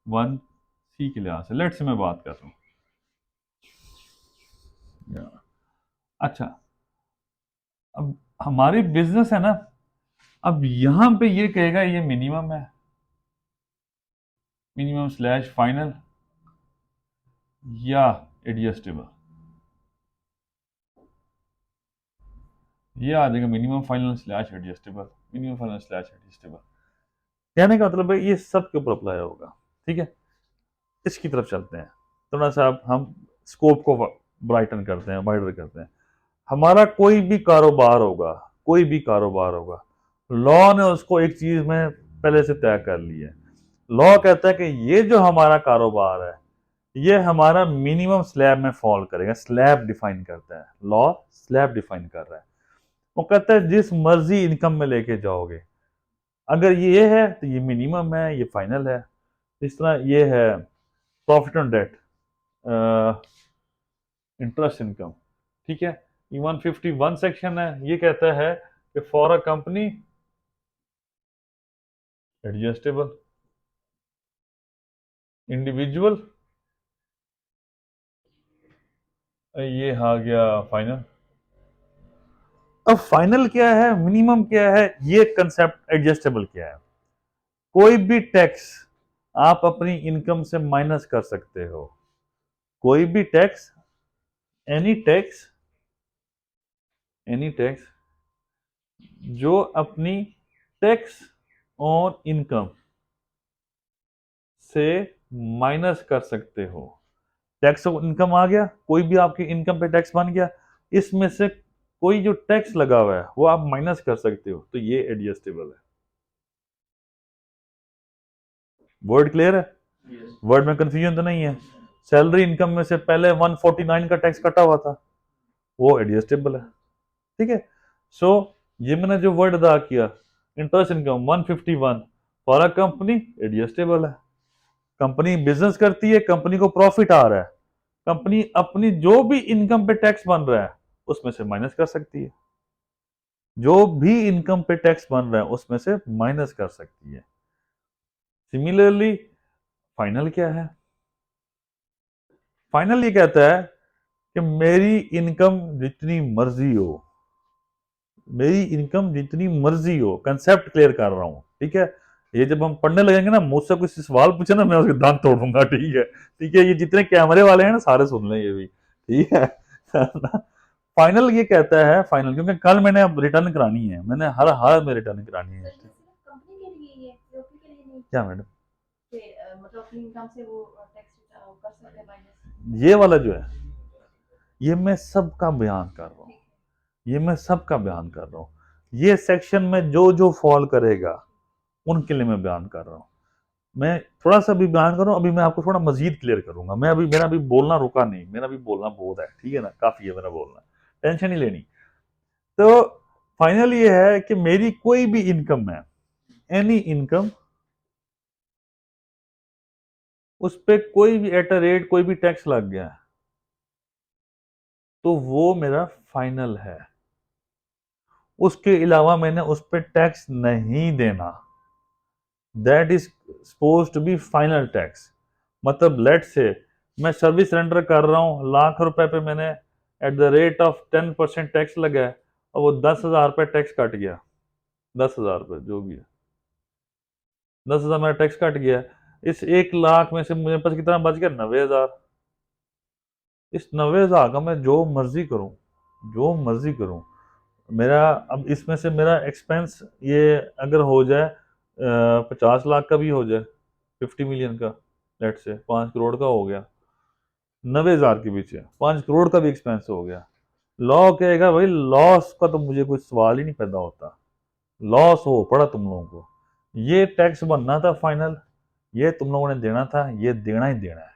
वन सी के लिहाज से। लेट से मैं बात कर रहा हूँ। अच्छा, अब हमारी बिजनेस है ना, अब यहां पे ये कहेगा ये मिनिमम है, मिनिमम स्लैश फाइनल या एडजस्टेबल, ये आ जाएगा minimum final slash adjustable, minimum final slash adjustable. कहने का मतलब है ये सब के ऊपर अप्लाई होगा, ठीक है? इसकी तरफ चलते हैं थोड़ा सा। अब हम स्कोप को ब्राइटन करते हैं, वाइडर करते हैं। हमारा कोई भी कारोबार होगा, कोई भी कारोबार होगा, लॉ ने उसको एक चीज में पहले से तय कर ली है। लॉ कहता है कि ये जो हमारा कारोबार है ये हमारा मिनिमम स्लैब में फॉल करेगा। स्लैब डिफाइन करता है लॉ, स्लैब डिफाइन कर रहा है। वो कहता है जिस मर्जी इनकम में लेके जाओगे, अगर ये है तो ये मिनिमम है, ये फाइनल है। इस तरह ये है profit on debt, interest income, ठीक है? ये 151 सेक्शन है, ये कहता है कि for a company adjustable, individual ये आ गया फाइनल। अब फाइनल क्या है, मिनिमम क्या है, ये कंसेप्ट एडजस्टेबल क्या है? कोई भी टैक्स आप अपनी इनकम से माइनस कर सकते हो, कोई भी tax, any tax, any tax जो अपनी टैक्स ऑन इनकम से माइनस कर सकते हो। टैक्स ऑन इनकम आ गया, कोई भी आपकी इनकम पे टैक्स बन गया, इसमें से कोई जो टैक्स लगा हुआ है वो आप माइनस कर सकते हो, तो ये एडजस्टेबल है। वर्ड क्लियर है? वर्ड में कंफ्यूजन तो नहीं है? सैलरी इनकम में से पहले 149 का टैक्स कटा हुआ था, वो एडजस्टेबल है, ठीक है? सो ये मैंने जो वर्ड अदा किया, interest income 151 for a company adjustable है। कंपनी बिजनेस करती है, कंपनी को प्रॉफिट आ रहा है, कंपनी अपनी जो भी इनकम पे टैक्स बन रहा है उसमें से माइनस कर सकती है, जो भी इनकम पे टैक्स बन रहा है उसमें से माइनस कर सकती है। सिमिलरली फाइनल क्या है? फाइनल ये कहता है कि मेरी इनकम जितनी मर्जी हो, मेरी इनकम जितनी मर्जी हो, कंसेप्ट क्लियर कर रहा हूं, ठीक है? ये जब हम पढ़ने लगेंगे ना, मुझसे कुछ सवाल पूछे ना, मैं उसके दांत तोड़ दूंगा। ठीक है, ठीक है, ये जितने कैमरे वाले हैं ना सारे सुन लें ये भी, ठीक है। फाइनल ये कहता है, फाइनल, क्योंकि कल मैंने अब रिटर्न करानी है, मैंने हर हाल में रिटर्न करानी है। सर ये सिर्फ कंपनी के लिए ही है, पीओपी के लिए नहीं? क्या मैडम? कि मतलब अपनी इनकम से वो टैक्स कर सकते हैं माइनस? ये वाला जो है, ये मैं सबका बयान कर रहा हूँ, ठीक है। ये मैं सबका बयान कर रहा हूँ। ये सेक्शन में जो जो फॉल करेगा उनके लिए मैं बयान कर रहा हूँ। मैं थोड़ा सा भी बयान कर रहा हूँ, अभी मैं आपको थोड़ा मजीद क्लियर करूंगा। मैं अभी, मेरा अभी बोलना रुका नहीं, मेरा भी बोलना बहुत है, ठीक है ना, काफी है मेरा बोलना, टेंशन नहीं लेनी। तो फाइनल ये है कि मेरी कोई भी इनकम है, एनी इनकम, उस पर कोई भी एट अ रेट कोई भी टैक्स लग गया तो वो मेरा फाइनल है। उसके अलावा मैंने उस पर टैक्स नहीं देना। That is suppose to be final tax. मतलब लेट से मैं सर्विस रेंडर कर रहा हूँ, लाख रुपए पे मैंने at the rate of 10% tax लगा है, और वो 10,000 रुपये टैक्स कट गया, 10,000 रुपये जो भी है, 10,000 मेरा टैक्स कट गया। इस 1 लाख में से मुझे पास कितना बच गया? 90,000। इस 90,000 का मैं जो मर्जी करूं, जो मर्जी करूं, मेरा अब इसमें से मेरा एक्सपेंस ये अगर हो जाए 50 लाख का भी हो जाए, 50 मिलियन का, लेट से 5 करोड़ का हो गया, 90,000 के पीछे 5 करोड़ का भी एक्सपेंस हो गया, लॉ कहेगा भाई लॉस का तो मुझे कोई सवाल ही नहीं पैदा होता, लॉस हो पड़ा तुम लोगों को, ये टैक्स बनना था फाइनल, ये तुम लोगों ने देना था, ये देना ही देना है।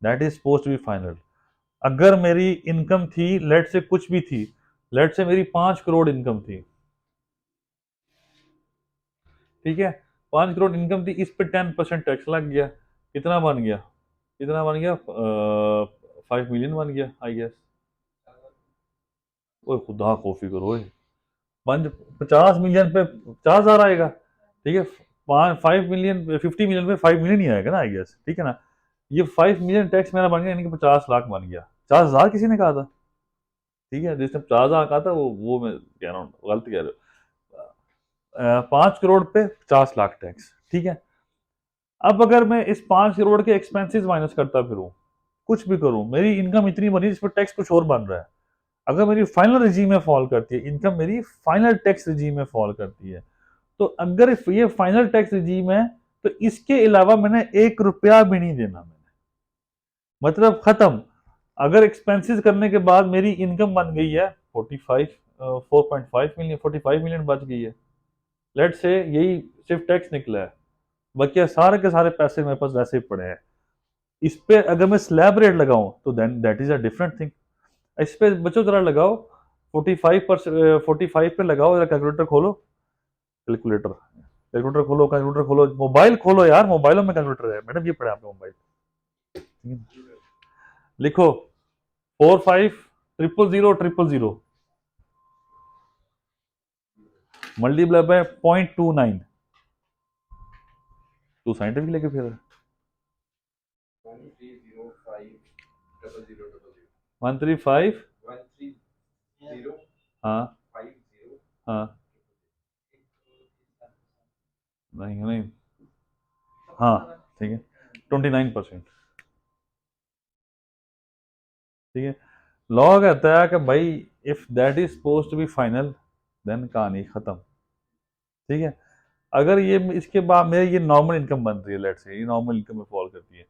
That is suppose to be final. अगर मेरी इनकम थी, लेट से कुछ भी थी, लेट से मेरी 5 करोड़ इनकम थी, ठीक है, 5 करोड़ इनकम थी, इस पे 10% टैक्स लग गया, कितना बन गया, कितना बन गया, 5 मिलियन बन गया आई गेस। ओए खुदा कॉफी करो ओए, 50 मिलियन पे 50,000 आएगा, ठीक है, 5 मिलियन 50 मिलियन पे 5 मिलियन ही आएगा ना आई गेस, ठीक है ना। ये 5 मिलियन टैक्स मेरा बन गया, यानी कि 50 लाख बन गया। 50,000 किसी ने कहा था, ठीक है, जिसने 50,000 कहा था वो मैं कह रहा हूँ गलत कह रहे हो। 5 करोड़ पे 50 लाख टैक्स, ठीक है। अब अगर मैं इस 5 करोड़ के एक्सपेंसेस माइनस करता फिरूं, कुछ भी करूं, मेरी इनकम इतनी बनी जिस पर टैक्स कुछ और बन रहा है, अगर मेरी फाइनल रिजीम में फॉल करती है इनकम, मेरी फाइनल टैक्स रिजीम में फॉल करती है, तो अगर ये फाइनल टैक्स रिजीम है तो इसके अलावा मैंने 1 रुपया भी नहीं देना, मैंने मतलब खत्म। अगर एक्सपेंसेस करने के बाद मेरी इनकम बन गई है 4.5 मिलियन, 45 मिलियन बच गई है, लेट से यही सिर्फ टैक्स निकला है, बाकी सारे के सारे पैसे मेरे पास वैसे ही पड़े हैं। इस पे अगर मैं स्लैब रेट लगाऊं तो then that is a different thing. इस पे बच्चों जरा लगाओ 45 पे लगाओ, जरा कैलकुलेटर खोलो, कैलकुलेटर कैलकुलेटर खोलो, कैलकुलेटर खोलो, मोबाइल खोलो यार, मोबाइलों में कैलकुलेटर है मैडम, ये पड़े आपके मोबाइल, लिखो 45,000,000 मल्टीप्लाई बाय 0.29। तू साइंटिफिक लेके फिर 13050000 135, 130 हाँ 50 हाँ, नहीं नहीं, हाँ ठीक है, 29%, ठीक है। लॉ कहता है कि भाई if that is suppose to be final then कहानी खत्म, ठीक है। अगर ये इसके बाद मेरे ये नॉर्मल इनकम बन रही है, लेट से ये नॉर्मल इनकम में फॉल करती है,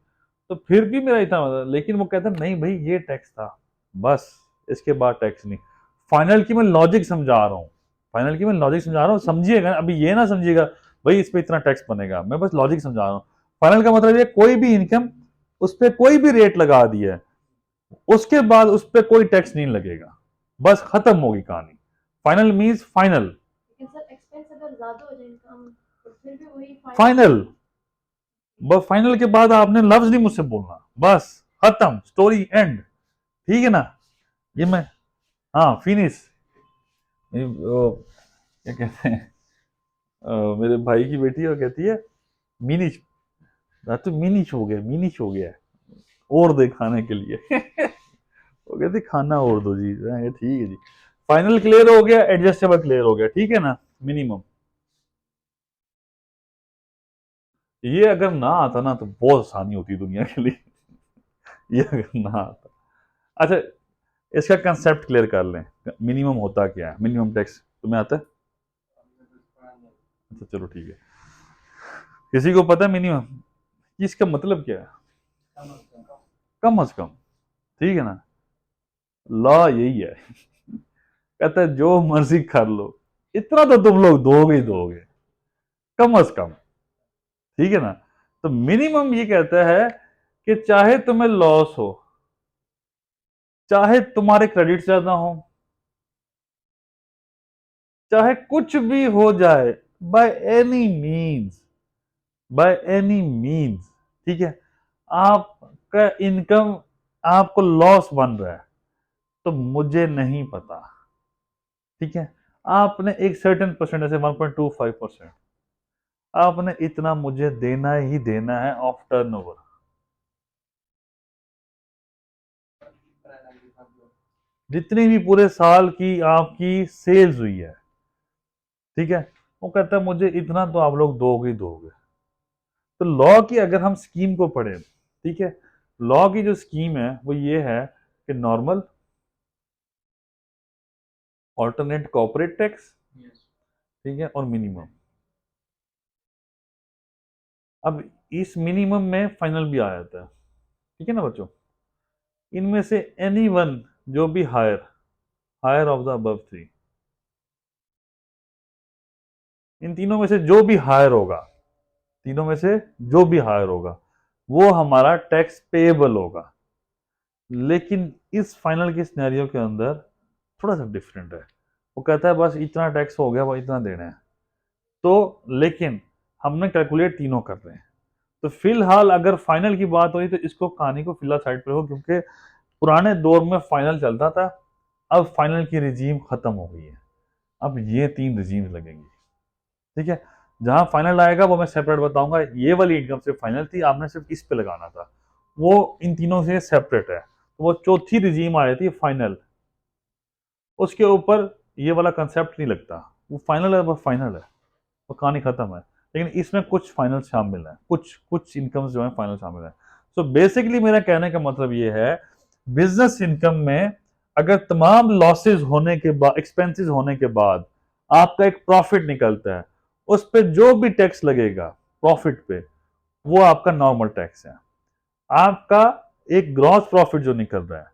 तो फिर भी मेरा इतना मतलब, लेकिन वो कहता है नहीं भाई ये टैक्स था, बस इसके बाद टैक्स नहीं। फाइनल की मैं लॉजिक समझा रहा हूँ, फाइनल की मैं लॉजिक समझा रहा हूँ, समझिएगा, अभी ये ना समझिएगा भाई इस पे इतना टैक्स बनेगा, मैं बस लॉजिक समझा रहा हूँ। फाइनल का मतलब ये कोई भी इनकम, उस पर कोई भी रेट लगा दिया है, उसके बाद उस पर कोई टैक्स नहीं लगेगा, बस खत्म होगी कहानी। फाइनल मीन्स फाइनल, लेकिन सर एक्सपेंस अगर ज्यादा हो जाए इनकम तो फिर भी वही फाइनल, बस फाइनल के बाद आपने लफ्ज नहीं मुझसे बोलना, बस खत्म, स्टोरी एंड, ठीक है ना। ये मैं, हाँ फिनिश, क्या कहते हैं, मेरे भाई की बेटी वो कहती है मिनिश, तो मिनिश हो गया, मिनिश हो गया, और दे खाने के लिए। वो कहती खाना और दो जी, ये ठीक है जी। फाइनल क्लियर हो गया, एडजस्टेबल क्लियर हो गया, ठीक है ना, मिनिमम। ये अगर ना आता ना तो बहुत आसानी होती दुनिया के लिए। ये अगर ना आता। अच्छा, इसका कंसेप्ट क्लियर कर लें, मिनिमम होता क्या है, मिनिमम टैक्स तुम्हें आता है? अच्छा चलो ठीक है, किसी को पता है मिनिमम इसका मतलब क्या है? कम से कम, ठीक है ना। लॉ यही है, कहता है जो मर्जी कर लो, इतना तो तुम लोग दोगे ही दोगे, कम से कम, ठीक है ना। तो मिनिमम ये कहता है कि चाहे तुम्हें लॉस हो, चाहे तुम्हारे क्रेडिट ज्यादा हो, चाहे कुछ भी हो जाए, by any means, by any means, ठीक है, आपका इनकम आपको लॉस बन रहा है तो मुझे नहीं पता, ठीक है, आपने एक सर्टेन परसेंट ऐसे 1.25%, आपने इतना मुझे देना ही देना है ऑफ टर्नओवर, जितनी भी पूरे साल की आपकी सेल्स हुई है, ठीक है, वो कहता है मुझे इतना तो आप लोग दोगे ही दोगे। तो लॉ की अगर हम स्कीम को पढ़ें, ठीक है, लॉ की जो स्कीम है वो ये है कि नॉर्मल, ऑल्टरनेट कॉर्पोरेट टैक्स, ठीक है, और मिनिमम। अब इस मिनिमम में फाइनल भी आ जाता है, ठीक है ना बच्चों। इनमें से एनी वन जो भी higher, higher of the above three, इन तीनों में से जो भी हायर होगा, तीनों में से जो भी हायर होगा वो हमारा टैक्स पेएबल होगा। लेकिन इस फाइनल के सिनेरियो के अंदर थोड़ा सा डिफरेंट है, वो कहता है बस इतना टैक्स हो गया, वो इतना देना है। तो लेकिन हमने कैलकुलेट तीनों कर रहे हैं, तो फिलहाल अगर फाइनल की बात हो रही तो इसको कहानी को फिलहाल साइड पर हो, क्योंकि पुराने दौर में फाइनल चलता था, अब फाइनल की रिजीम खत्म हो गई है, अब ये 3 रिजीम लगेंगी, ठीक है। जहां फाइनल आएगा वो मैं सेपरेट बताऊंगा, ये वाली इनकम सिर्फ फाइनल थी, आपने सिर्फ इस पे लगाना था, वो इन तीनों से सेपरेट है। तो वो चौथी रिजीम आ जाती है फाइनल, उसके ऊपर ये वाला कंसेप्ट नहीं लगता, वो फाइनल है, वो फाइनल है, वो कहानी खत्म है। लेकिन इसमें कुछ फाइनल शामिल है, कुछ कुछ इनकम जो है फाइनल शामिल है। सो बेसिकली मेरा कहने का मतलब ये है, बिजनेस इनकम में अगर तमाम लॉसेस होने के बाद, एक्सपेंसेस होने के बाद आपका एक प्रॉफिट निकलता है, उस पर जो भी टैक्स लगेगा प्रॉफिट पे, वो आपका नॉर्मल टैक्स है। आपका एक ग्रॉस प्रॉफिट जो निकल रहा है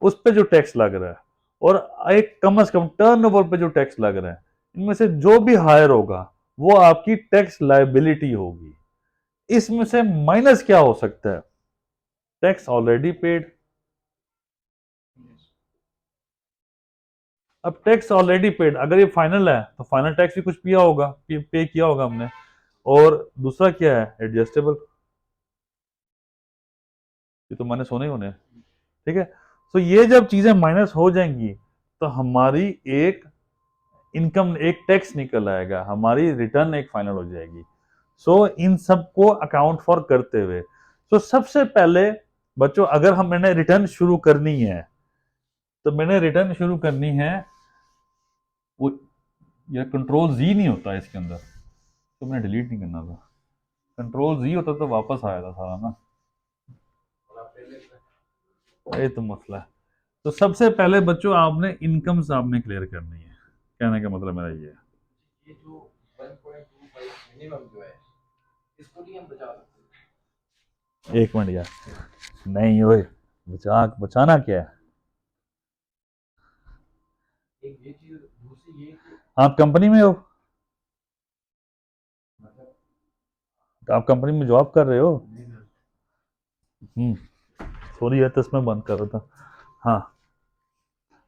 उस पे जो टैक्स लग रहा है, और एक कम से कम टर्नओवर पे जो टैक्स लग रहा है, इनमें से जो भी हायर होगा वो आपकी टैक्स लायबिलिटी होगी। इसमें से माइनस क्या हो सकता है? Tax already paid. अब टैक्स ऑलरेडी पेड, अगर ये फाइनल है तो फाइनल टैक्स भी कुछ पिया होगा, पे किया होगा हमने। और दूसरा क्या है? एडजस्टेबल, ये तो मैंने सोने होने, ठीक है। तो ये जब चीजें माइनस हो जाएंगी तो हमारी एक इनकम, एक टैक्स निकल आएगा, हमारी रिटर्न एक फाइनल हो जाएगी। सो इन सबको अकाउंट फॉर करते हुए, तो सबसे पहले बच्चों अगर हम मैंने रिटर्न शुरू करनी है, तो मैंने रिटर्न शुरू करनी है, वो ये कंट्रोल जी नहीं होता इसके अंदर, तो मैंने डिलीट नहीं करना था, कंट्रोल जी होता तो वापस आया था सारा ना, ये तो मसला है। तो सबसे पहले बच्चों आपने इनकम्स आपने क्लियर करनी है, कहने का मतलब मेरा ये है। ये जो 1.25 मिनिमम जो है, इसको नहीं हम बचा सकते? एक मिनट यार, नहीं ओए, बचाना क्या है? एक ये चीज, दूसरी ये कि आप कंपनी में हो, मतलब तो आप कंपनी में जॉब कर रहे हो? सॉरी यार, तो इसमें बंद कर रहा था। हाँ,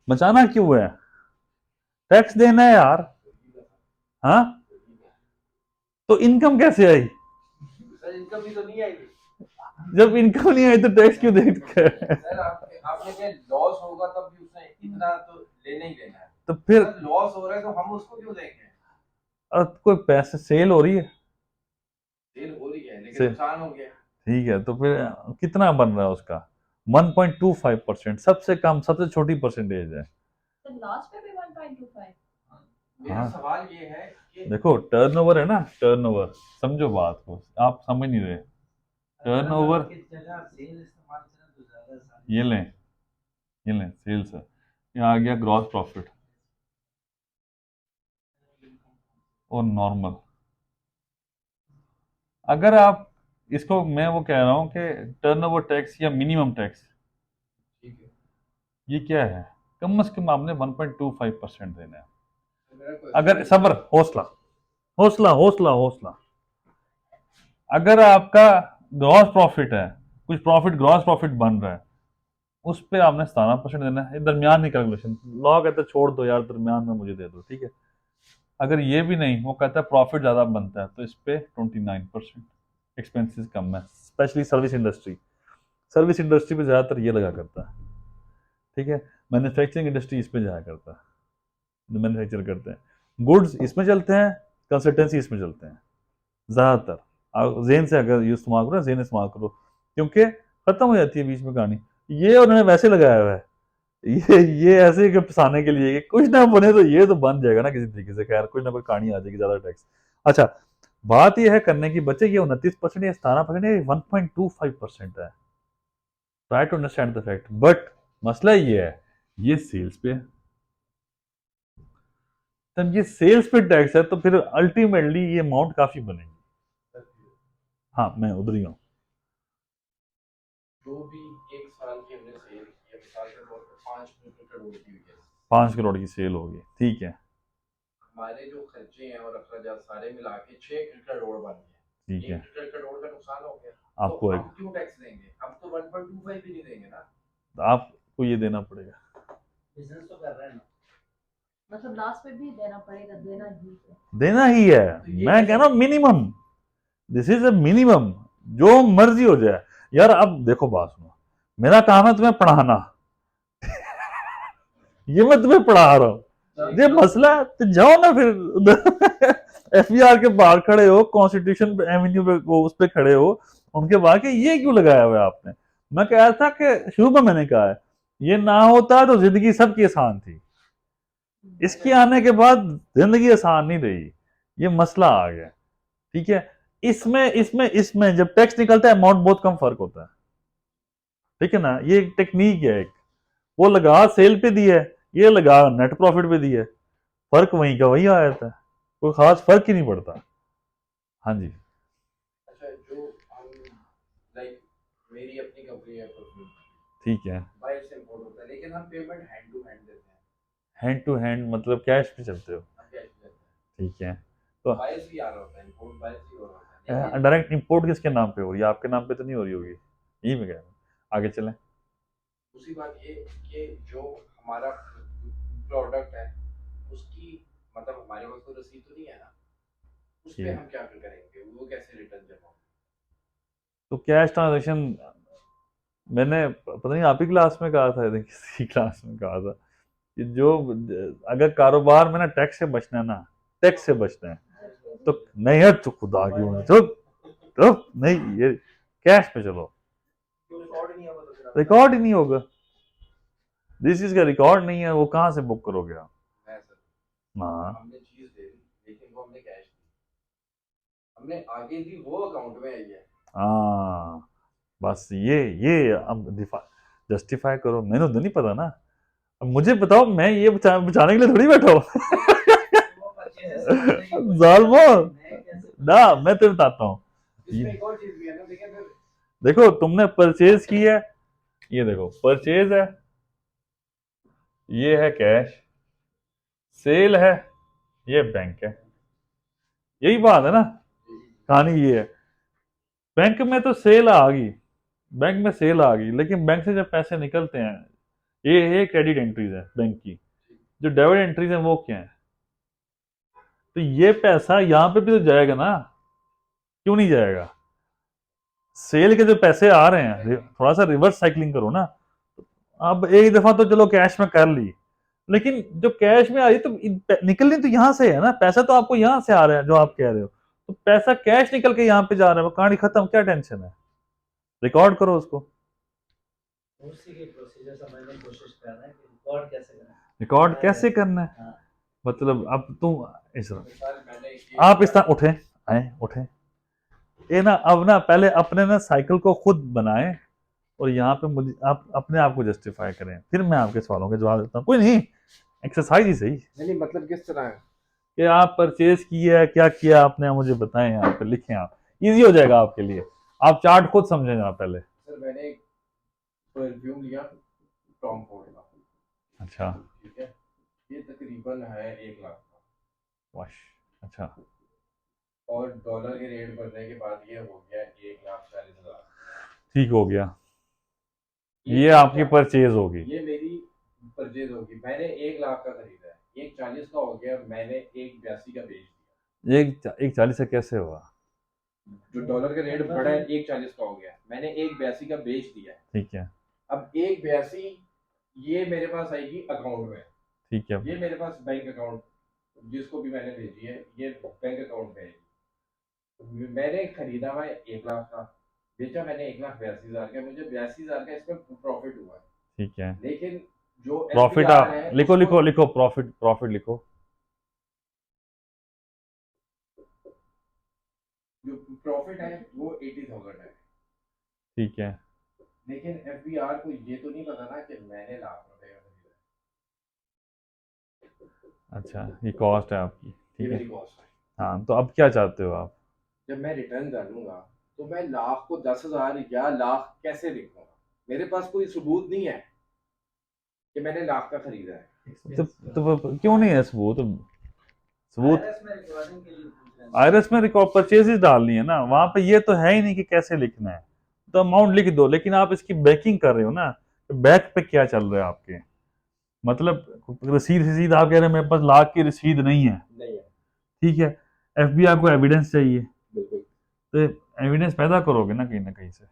बचाना क्यों है? टैक्स देना है यार। हाँ, तो इनकम कैसे आई? सर इनकम भी तो नहीं आएगी जब इनकम नहीं आई तो टैक्स क्यों देखते हैं? सर। आपने कहा लॉस होगा तब भी उसने इतना तो लेना ही लेना है। तो फिर सर लॉस हो रहा है तो हम उसको क्यों देंगे? कोई पैसे सेल हो रही है, सेल हो रही है लेकिन सेल, नुकसान हो गया। ठीक है, तो फिर कितना बन रहा है उसका? 1.25%, सबसे कम, सबसे छोटी परसेंटेज है। तो लास्ट पे भी 1.25। मेरा हाँ। सवाल ये है कि देखो टर्नओवर है ना, टर्नओवर, समझो बात को, आप समझ नहीं रहे। टर्नओवर, की जगह सेल इस्तेमाल करें तो ज्यादा आसानी ये लें, ये लें, सेल्स है, यहाँ आ गया ग्रॉस प्रॉफिट और नॉर्मल। अगर आप इसको, मैं वो कह रहा हूँ कि टर्नओवर टैक्स या मिनिमम टैक्स, ठीक है। ये क्या है, कम से कम आपने 1.25% देना है। तो मेरा अगर क्वेश्चन सब्र, हौसला, हौसला, हौसला, हौसला, अगर आपका ग्रॉस प्रॉफिट है, कुछ प्रॉफिट, ग्रॉस प्रॉफिट बन रहा है, उस पे आपने 17% देना है। ये दरमियान की कैलकुलेशन, लॉ कहता है छोड़ दो यार, दरमियान में मुझे दे दो, ठीक है। अगर ये भी नहीं, वो कहता है प्रॉफिट ज्यादा बनता है, तो इस पे 29%, एक्सपेंसेस कम है, specially service industry, service industry पे ज्यादातर ये लगा करता है, ठीक है। मैन्युफैक्चरिंग इंडस्ट्री इस पे जाया करता है, जो मैन्युफैक्चर करते हैं, गुड्स इसमें चलते हैं, कंसल्टेंसी इसमें चलते हैं ज्यादातर। जेन से अगर यूज इस्तेमाल करो, जेन इस्तेमाल करो, क्योंकि खत्म हो जाती है बीच में कहानी। ये उन्होंने वैसे लगाया हुआ है, ये ऐसे कि फंसाने के लिए कि कुछ ना बने, तो ये तो बन जाएगा ना किसी तरीके से, खैर कुछ ना कोई कहानी आ जाएगी, ज्यादा टैक्स। अच्छा, बात यह है करने की, बच्चे ये 29% या 17% या 1.25% है, try to understand the fact. But मसला ये है, ये सेल्स पे है, तब ये सेल्स पे टैक्स है, तो फिर अल्टीमेटली ये अमाउंट काफी बनेगी। हाँ, मैं उधर ही हूँ। जो भी एक साल की हमने सेल की है, मिसाल के तौर पर 5 करोड़ की हुई है, 5 करोड़ की सेल होगी, ठीक है, हमारे जो खर्चे हैं और अखराजात सारे मिला के 6 करोड़ बन गए, ठीक है, 1 करोड़ का नुकसान हो गया। तो आपको एक, हम क्यों टैक्स देंगे? हम तो 1.25 भी नहीं देंगे ना। आपको ये देना पड़ेगा, बिजनेस तो कर रहे हैं ना। मतलब लास्ट में भी देना पड़ेगा, देना ही है। देना ही है। तो ये मैं कह रहा हूँ minimum, this is a minimum, जो मर्जी हो जाए। यार अब देखो, बात सुनो, मेरा काम है तुम्हें पढ़ाना, ये मैं तुम्हें पढ़ा रहा हूँ, ये मसला है, तो जाओ ना फिर उधर एफबीआर के बाहर खड़े हो, कॉन्स्टिट्यूशन एवेन्यू पे उस पे खड़े हो, उनके बाहर के ये क्यों लगाया हुआ है आपने। मैं कह रहा था कि शुरू में मैंने कहा है, ये ना होता तो जिंदगी सबकी आसान थी, इसके आने के बाद जिंदगी आसान नहीं रही, ये मसला आ गया, ठीक है। इसमें इसमें इसमें जब टैक्स निकलता है, अमाउंट बहुत कम फर्क होता है, ठीक है ना। ये एक टेक्निक है, एक वो लगा सेल पे दी है, ये लगा नेट प्रॉफिट पे दी है, फर्क वहीं का वहीं आ जाता है, कोई खास फर्क ही नहीं पड़ता। हाँ जी, अच्छा, जो हम लाइक मेरी अपनी कंपनी है परफ्यूम, ठीक है। बाहर से इम्पोर्ट होता है, लेकिन हम पेमेंट हैंड टू हैंड देते हैं। हैंड टू हैंड मतलब कैश पे चलते हो, हम कैश देते हैं, ठीक है। तो बाहर से ही आ रहा होता है, इम्पोर्ट बाहर से ही हो रहा होता है, लेकिन डायरेक्ट इंपोर्ट किसके नाम पे हो रही है, आपके नाम पे तो नहीं हो रही होगी, यही मैं कह रहा हूँ। आगे चलें। दूसरी बात ये कि जो हमारा प्रोडक्ट है उसकी मतलब हमारे पास कोई रसीद तो नहीं है ना, उस पे ठीक, हम क्या करेंगे, वो कैसे रिटर्न जमा होगा? तो कैश ट्रांजेक्शन, मैंने पता नहीं आप ही क्लास में कहा था या किसी क्लास में कहा था कि जो, अगर कारोबार में ना टैक्स से बचना है ना, टैक्स से बचना है, तो नहीं है तो खुदा की मर्जी, तो नहीं, ये कैश पे चलो, रिकॉर्ड ही नहीं होगा तो फिर रिकॉर्ड ही नहीं होगा, जिस चीज का रिकॉर्ड नहीं है वो कहाँ से बुक करोगे आप। मैं सर, हाँ, हमने चीज दे दी लेकिन वो हमने कैश दी, हमने आगे दी, वो अकाउंट में आई है। हाँ, बस ये अब जस्टिफाई करो, मैंने तो नहीं पता ना, अब मुझे बताओ, मैं ये बचाने के लिए थोड़ी बैठा हूँ वो बच्चे से समझने की कोशिश जालमो, कर रहे हैं, मैं कैसे ना मैं तुम्हें बताता हूँ। इसमें एक और चीज भी है ना, देखिए फिर देखो तुमने परचेज की है, ये देखो परचेज है, ये है कैश, सेल है, ये बैंक है, यही बात है ना, कहानी ये है। बैंक में तो सेल आ गई, बैंक में सेल आ गई, लेकिन बैंक से जब पैसे निकलते हैं, ये क्रेडिट एंट्रीज है बैंक की, जो डेबिट एंट्रीज है वो क्या है, तो ये पैसा यहां पे भी तो जाएगा ना, क्यों नहीं जाएगा। सेल के जो पैसे आ रहे हैं, थोड़ा सा रिवर्स साइकिलिंग करो ना। अब एक दफा तो चलो कैश में कर ली, लेकिन जो कैश में आ रही तो निकलनी तो यहां से है ना, पैसा तो आपको यहां से आ रहा है जो आप कह रहे हो, तो पैसा कैश निकल के यहाँ पे जा रहा है, वो कहानी खत्म, क्या टेंशन है, रिकॉर्ड करो उसको। उसी की प्रोसीजर समझने की कोशिश कर रहे हैं कि रिकॉर्ड कैसे करें। रिकॉर्ड कैसे करना है, हाँ, मतलब अब तुम इस तरह मिसाल मैंने ये आप इस तरह उठे, आए उठे, ये ना अब ना पहले अपने ना साइकिल को खुद बनाएं और यहाँ पे मुझे आप अपने आप को जस्टिफाई करें, फिर मैं आपके सवालों के जवाब देता हूँ। कोई नहीं, एक्सरसाइज ही सही नहीं मतलब किस तरह है? कि आप परचेज किया है, क्या किया आपने, मुझे बताएं, यहाँ पे लिखें, आप इजी हो जाएगा आपके लिए। आप चार्ट खुद समझें जरा पहले। सर मैंने एक परफ्यूम लिया टॉम फोर्ड का, अच्छा, ठीक है, ये तकरीबन है 1 लाख का, वाश, अच्छा, और डॉलर के रेट बढ़ने के बाद ये हो गया 1,40,000। ठीक हो गया, ये आपकी परचेज होगी। ये मेरी परचेज होगी, मैंने 1 लाख का खरीदा है, 1,40 का हो गया, मैंने 1,82 का बेच दिया। एक 40 से कैसे हुआ? जो डॉलर का रेट बढ़ा है 1,40 का हो गया, मैंने 1,82 का बेच दिया है। ठीक है, अब 1,82 ये मेरे पास आएगी अकाउंट में, ठीक है, ये मेरे पास बैंक अकाउंट, जिसको भी मैंने भेजी है ये बैंक अकाउंट में है। मैंने खरीदा हुआ है 1 लाख का, बेचा मैंने 1,82,000 का, मुझे 82,000 का इसमें प्रॉफिट हुआ है। ठीक है, लेकिन जो प्रॉफिट SBR आप है लिखो, उसको- लिखो लिखो, प्रॉफिट लिखो। जो प्रॉफिट है वो 80,000 है, ठीक है, लेकिन FBR को ये तो नहीं पता ना कि मैंने लाख रुपए का खरीदा अच्छा, ये कॉस्ट है आपकी, है, ये ठीक है। मेरी कॉस्ट है। हाँ, तो अब क्या चाहते हो आप? जब मैं रिटर्न डालूंगा तो मैं लाख को 10,000 या लाख कैसे लिखूंगा? मेरे पास कोई सबूत नहीं है कि मैंने लाख का खरीदा है। तो क्यों नहीं है सबूत? सबूत IRS में रिकॉर्डिंग के लिए पूछ रहे हैं। आईआरएस में रिकॉर्ड परचेजेस डालनी है ना, वहां पे ये तो है ही नहीं कि कैसे लिखना है, तो अमाउंट लिख दो, लेकिन आप इसकी बैकिंग कर रहे हो ना, बैक पे क्या चल रहा है आपके, मतलब रसीद आप कह रहे हैं मेरे पास लाख की रसीद नहीं है, नहीं है, ठीक है, एफबीआई को एविडेंस चाहिए, बिल्कुल। तो एविडेंस पैदा करोगे ना कहीं से।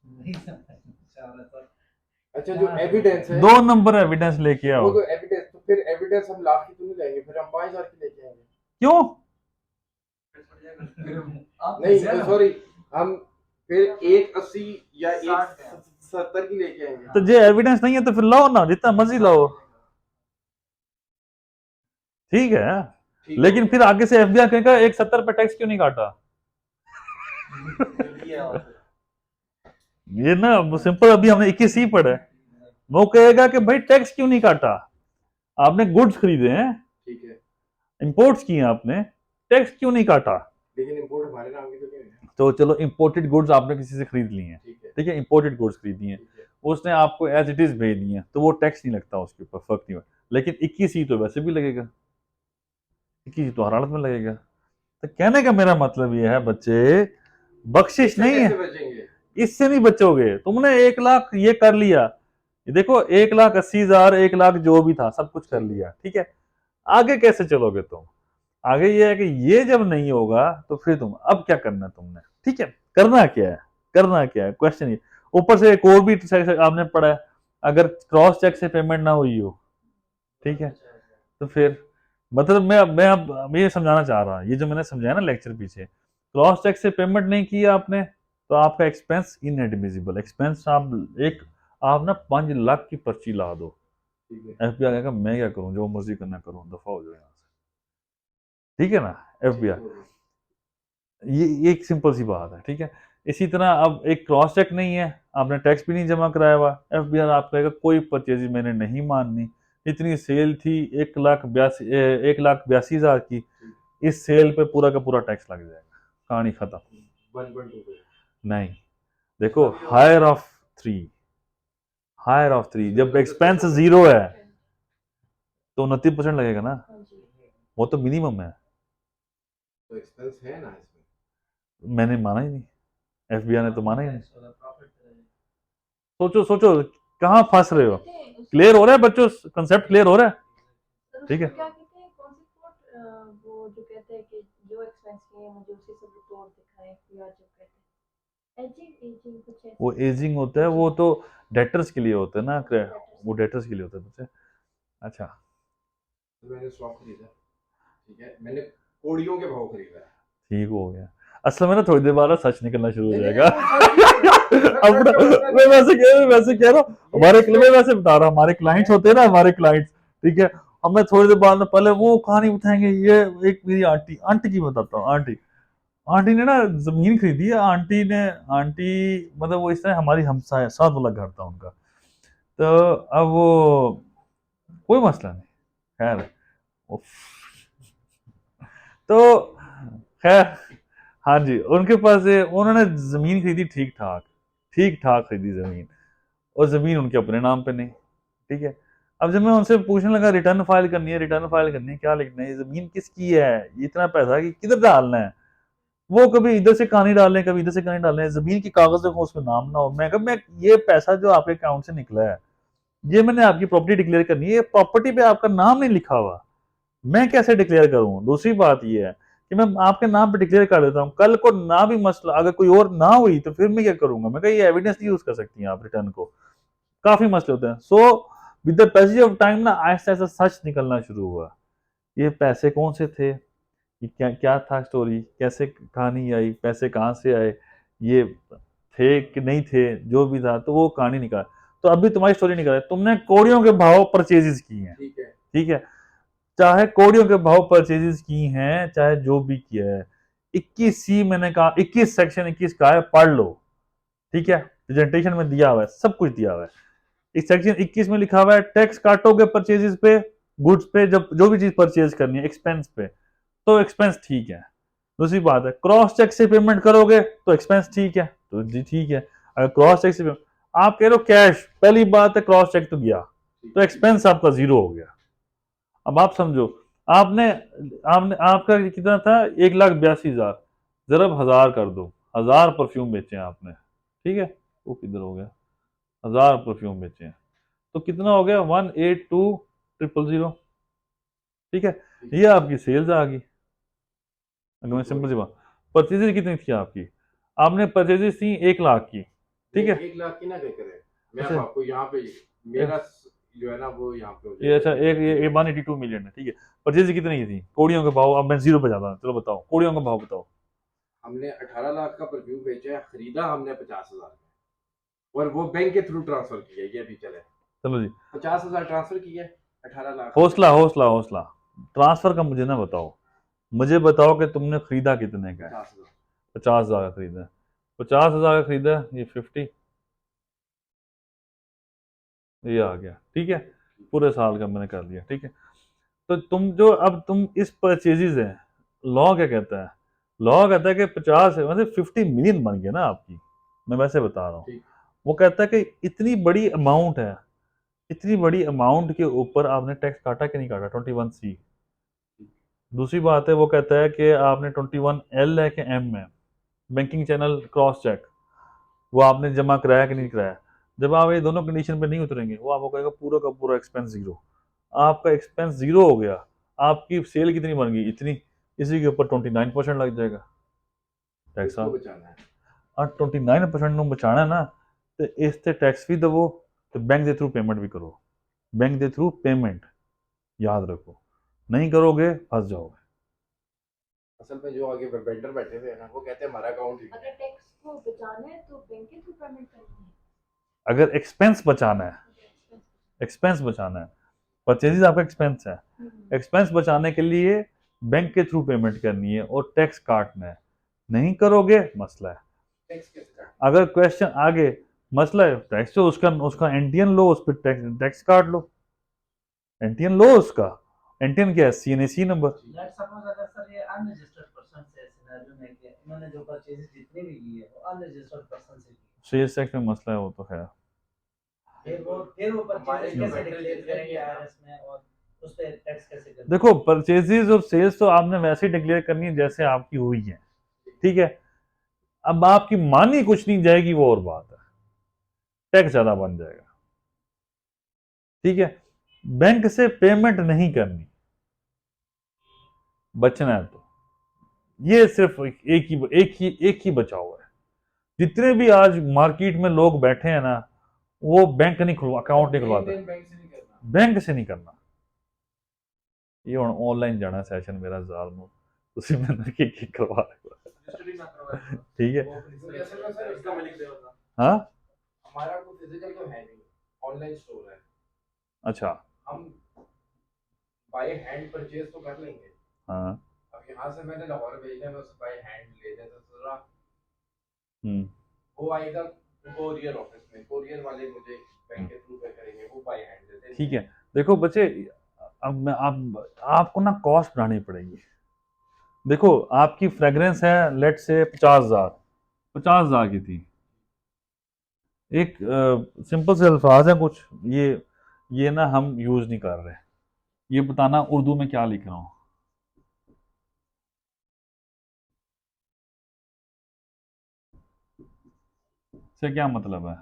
नहीं समझ आ रहा था। अच्छा जो एविडेंस है 2 नंबर एविडेंस लेके आओ। वो तो एविडेंस, तो फिर एविडेंस हम लाख की तो नहीं लाएंगे, फिर हम 5,000 की लेके आएंगे। क्यों? आप नहीं ज्यादा- सॉरी, हम फिर 1,80 या 60 1,70 की लेके आएंगे। तो जे एविडेंस नहीं है तो फिर लाओ ना, जितना मर्जी लाओ, ठीक है, ठीक लेकिन है। फिर आगे से एफबीआई कहेगा 170 पे टैक्स क्यों नहीं काटा? ये ना सिंपल, अभी हमने 21 ही पढ़ा है, वो कहेगा कि भाई टैक्स क्यों नहीं काटा, आपने गुड्स खरीदे हैं, ठीक है, इंपोर्ट्स किए हैं आपने, टैक्स क्यों नहीं काटा? लेकिन इंपोर्ट हमारे नाम की तो नहीं है। तो चलो इंपोर्टेड गुड्स आपने किसी से खरीद ली हैं, ठीक है, ठीक है, इंपोर्टेड गुड्स खरीदी हैं, ठीक है, उसने आपको एज इट इज भेज दी हैं, तो वो टैक्स नहीं लगता उसके ऊपर, फर्क नहीं हुआ, लेकिन 21 ही तो वैसे भी लगेगा, 21 ही तो हर हालत में लगेगा। तो कहने का मेरा मतलब ये है बच्चे, बख्शिश इससे नहीं है, कैसे बचेंगे? इससे नहीं बचोगे, तुमने 1 लाख ये कर लिया, ये देखो 1,80,000, 1 लाख जो भी था सब कुछ कर लिया, ठीक है, आगे कैसे चलोगे तुम? आगे ये है कि ये जब नहीं होगा तो फिर तुम अब क्या करना है तुमने, ठीक है, करना क्या है, करना क्या है, क्वेश्चन ये। ऊपर से एक और भी आपने पढ़ा है, अगर क्रॉस चेक से पेमेंट ना हुई हो, ठीक है, तो फिर मतलब मैं अब ये समझाना चाह रहा, ये जो मैंने समझाया ना लेक्चर पीछे, क्रॉस चेक से पेमेंट नहीं किया आपने तो आपका एक्सपेंस इनएडमिसिबल एक्सपेंस, आप ना 5 लाख की पर्ची ला दो, ठीक है, एफबीआई कहेगा मैं क्या करूं, जो मर्जी करना करूं, दफा हो जाओ यहाँ से, ठीक है ना, एफबीआई, ये एक सिंपल सी बात है, ठीक है। इसी तरह अब एक क्रॉस चेक नहीं है, आपने टैक्स भी नहीं जमा कराया हुआ, एफबीआई आप कहेगा कोई परचेज मैंने नहीं माननी, इतनी सेल थी 1,82,000 की, इस सेल पे पूरा का पूरा टैक्स लग जाएगा, कहानी खत्म। 1.2 नहीं, देखो हायर ऑफ 3 जब एक्सपेंस 0 है तो 29% लगेगा ना, हाँ जी। वो तो मिनिमम है, तो एक्सपेंस है ना इसमें। मैंने माना ही नहीं, एफबीआई ने तो माना ही नहीं। प्रॉफिट सोचो सोचो कहाँ फंस रहे हो, कहते हैं उसको- क्लियर हो रहा है बच्चों, कंसेप्ट क्लियर हो रहा है, सर, ठीक है। उसको क्या कहते हैं, कौन सी कोर्ट, वो जो कहते हैं कि जो एक्सपेंस किए हैं मुझे उसी से रिपोर्ट दिखाएं, या जो कहते हैं एजिंग कुछ ऐसे। वो एजिंग होता है, वो तो डेटर्स के लिए होता है ना, वो डेटर्स के लिए होता है बच्चे। अच्छा, तो मैंने स्टॉक खरीदा, ठीक है, मैंने कोड़ियों के भाव खरीदा है। ठीक हो गया, असल में ना थोड़ी देर बाद ना सच निकलना शुरू हो नहीं, जाएगा। नहीं, अपना मैं वैसे कह रहा हूँ, हमारे मैं वैसे बता रहा हूँ, हमारे क्लाइंट्स होते हैं ना, हमारे क्लाइंट्स, ठीक है, अब मैं थोड़ी देर बाद में पहले वो कहानी बताएंगे। ये एक मेरी आंटी की बताता हूँ। आंटी ने ना जमीन खरीदी है। आंटी मतलब वो इस तरह हमारी हमसाय साथ वाला घर था उनका। तो अब वो कोई मसला नहीं, खैर। उफ। तो खैर, हाँ जी, उनके पास उन्होंने जमीन खरीदी, ठीक ठाक खरीदी जमीन, और जमीन उनके अपने नाम पे नहीं। ठीक है। अब जब मैं उनसे पूछने लगा रिटर्न फाइल करनी है, क्या लिखना है, ये जमीन किसकी है, ये इतना पैसा कि किधर डालना है, वो कभी इधर से कहानी डाल रहे हैं, कभी इधर से कहानी डाल रहे हैं, जमीन की कागज देखो उसमें नाम ना हो। मैं कहा, मैं ये पैसा जो आपके अकाउंट से निकला है, ये मैंने आपकी प्रॉपर्टी डिक्लेयर करनी है, ये प्रॉपर्टी पे आपका नाम नहीं लिखा हुआ, मैं कैसे डिक्लेयर करूं। दूसरी बात ये है कि मैं आपके नाम पे डिक्लेयर कर देता हूं, कल को ना भी मसला, अगर कोई और ना हुई तो फिर मैं क्या करूंगा। मैं कहा, ये एविडेंस नहीं यूज कर सकती हैं आप रिटर्न को, काफी मसले होते हैं। So with the passage of time ना आहिस्ता आहिस्ता सच निकलना शुरू हुआ। ये पैसे कौन से थे, ये क्या क्या था स्टोरी, कैसे कहानी आई, पैसे कहाँ से आए, ये थे कि नहीं थे, जो भी था, तो वो कहानी निकाल। तो अभी तुम्हारी स्टोरी निकल है, तुमने कौड़ियों के भाव परचेजेस की हैं, ठीक है। ठीक है, चाहे कौड़ियों के भाव परचेजेस की हैं, चाहे जो भी किया है। 21C मैंने कहा, 21 सेक्शन 21 का है, पढ़ लो। ठीक है, प्रेजेंटेशन में दिया हुआ है, सब कुछ दिया हुआ है। इस सेक्शन 21 में लिखा हुआ है, टैक्स काटोगे परचेजेस पे, गुड्स पे, जब जो भी चीज परचेज करनी है, एक्सपेंस पे, तो एक्सपेंस ठीक है। दूसरी बात है, क्रॉस चेक से पेमेंट करोगे तो एक्सपेंस ठीक है, तो जी ठीक है। अगर क्रॉस चेक से आप कह रहे हो कैश, पहली बात है क्रॉस चेक तो गया, तो एक्सपेंस आपका जीरो हो गया। अब आप समझो, आपने आपने आपका कितना था, 1,82,000, जरा 1000 कर दो, 1000 परफ्यूम बेचे हैं आपने, ठीक है, वो किधर हो गया, 1000 परफ्यूम बेचे हैं, तो कितना हो गया, 182,000। ठीक है, ये आपकी सेल्स आ गई। अगर मैं सिंपल सी बात, परचेजेस कितनी थी आपकी, आपने परचेजेस थी 1 लाख की, ठीक है। 1 लाख की ना करें, मैं अब अच्छा, आपको यहाँ पे मेरा जो है ना वो यहाँ पे हो ये अच्छा, जाएगा। ये 182 मिलियन है, ठीक है। परचेज कितनी की थी, कौड़ियों के भाव, अब मैं जीरो पे जाता हूँ, चलो बताओ कौड़ियों का भाव बताओ। हमने 18 लाख का परफ्यूम बेचा है, खरीदा हमने 50,000 में, और वो बैंक के थ्रू ट्रांसफर किया, ये भी चले चलो जी, 50,000 ट्रांसफर किया, 18 लाख हमने हौसला हौसला हौसला, ट्रांसफर का मुझे ना बताओ, मुझे बताओ कि तुमने खरीदा कितने का है। 50,000। 50,000 का खरीदा, 50,000 का खरीदा, ये 50, ये आ गया, ठीक है, पूरे साल का मैंने कर दिया, ठीक है। तो तुम जो अब तुम इस परचेजेज है, लॉ क्या कहता है, लॉ कहता है कि 50 है, मतलब 50 मिलियन बन गया ना आपकी, मैं वैसे बता रहा हूँ। ठीक। वो कहता है कि इतनी बड़ी अमाउंट है, इतनी बड़ी अमाउंट के ऊपर आपने टैक्स काटा कि नहीं काटा, 21C। दूसरी बात है, वो कहता है कि आपने 21L है कि M है, बैंकिंग चैनल क्रॉस चेक, वो आपने जमा कराया कि नहीं कराया। जब आप ये दोनों कंडीशन पे नहीं उतरेंगे, वो आपको कहेगा पूरा का पूरा एक्सपेंस जीरो। आपका एक्सपेंस जीरो हो गया, आपकी सेल कितनी बन गई, इतनी, इसी के ऊपर 29% लग जाएगा टैक्स। इसको बचाना है। और 29% बचाना है ना, तो इस ते टैक्स भी दवो, तो बैंक के थ्रू पेमेंट भी करो, बैंक के थ्रू पेमेंट, याद रखो, नहीं करोगे फंस जाओगे। असल में जो आगे वेंडर बैठे हुए हैं ना, वो कहते हैं हमारा अकाउंट ही अगर टैक्स को बचाना है तो बैंक के थ्रू पेमेंट करनी है। अगर एक्सपेंस बचाना है, एक्सपेंस। एक्सपेंस बचाना है, परचेजेस आपका एक्सपेंस है, एक्सपेंस बचाने के लिए बैंक के थ्रू पेमेंट करनी है और टैक्स काटना है, नहीं करोगे मसला है। टैक्स कैसे काट। अगर क्वेश्चन आगे, मसला है टैक्स, तो उसका उसका एनटीएन लो, उस पर टैक्स काट लो, एनटीएन लो उसका, एनटीएन क्या है, सीएनएसी नंबर। लेट्स सपोज अगर सर ये अनरजिस्टर्ड पर्सन से सिनेरियो में कि इन्होंने जो परचेज जितनी भी की है वो अनरजिस्टर्ड पर्सन से की सेल्स टैक्स में मसला है, वो तो है। फिर वो हमारे परचेज जो कैसे वेंडर डिक्लेयर जितने भी करेंगे है ना, आईआरएस में, और उस पे टैक्स कैसे करेंगे। देखो, परचेजेस और सेल्स तो आपने वैसे ही डिक्लेयर करनी है जैसे आपकी हुई है, ठीक है। अब आपकी मानी कुछ नहीं जाएगी, वो और बात है, टैक्स ज्यादा बन जाएगा, ठीक है। बैंक से पेमेंट नहीं करनी, बचना है तो ये सिर्फ एक ही बचाव है। जितने भी आज मार्केट में लोग बैठे हैं ना, वो बैंक नहीं खुलवा, अकाउंट नहीं खुलवाते, बैंक से नहीं करना। बैंक से नहीं करना। ये ਹੁਣ ऑनलाइन जाना सेशन मेरा ਜ਼ਾਲ ਨੂੰ ਤੁਸੀਂ ਮੈਨੂੰ ਕੀ करवा रजिस्टर्ड ही ना करवाए। ठीक है। वो क्योंकि असल में सर इसका मैं लिख दे रहा था, हाँ, हमारा कोई फिजिकल तो है नहीं, ऑनलाइन स्टोर है। अच्छा, हम बाय हैंड परचेज तो कर लेंगे। हाँ। अब यहाँ से मैंने लाहौर भेजना है, मैं उसे बाय हैंड ले लेता तो जरा हम्म। वो आएगा कोरियर ऑफिस में, कोरियर वाले मुझे बैंक के थ्रू पे करेंगे, वो बाय हैंड देते नहीं ठीक है। है। देखो बच्चे, अब मैं आप आपको ना कॉस्ट बढ़ानी पड़ेगी। देखो आपकी फ्रेग्रेंस है लेट से 50,000, 50,000 की थी। एक सिंपल से अल्फाज हैं कुछ, ये ना हम यूज नहीं कर रहे। ये बताना उर्दू में क्या लिख रहा हूँ, इससे क्या मतलब है,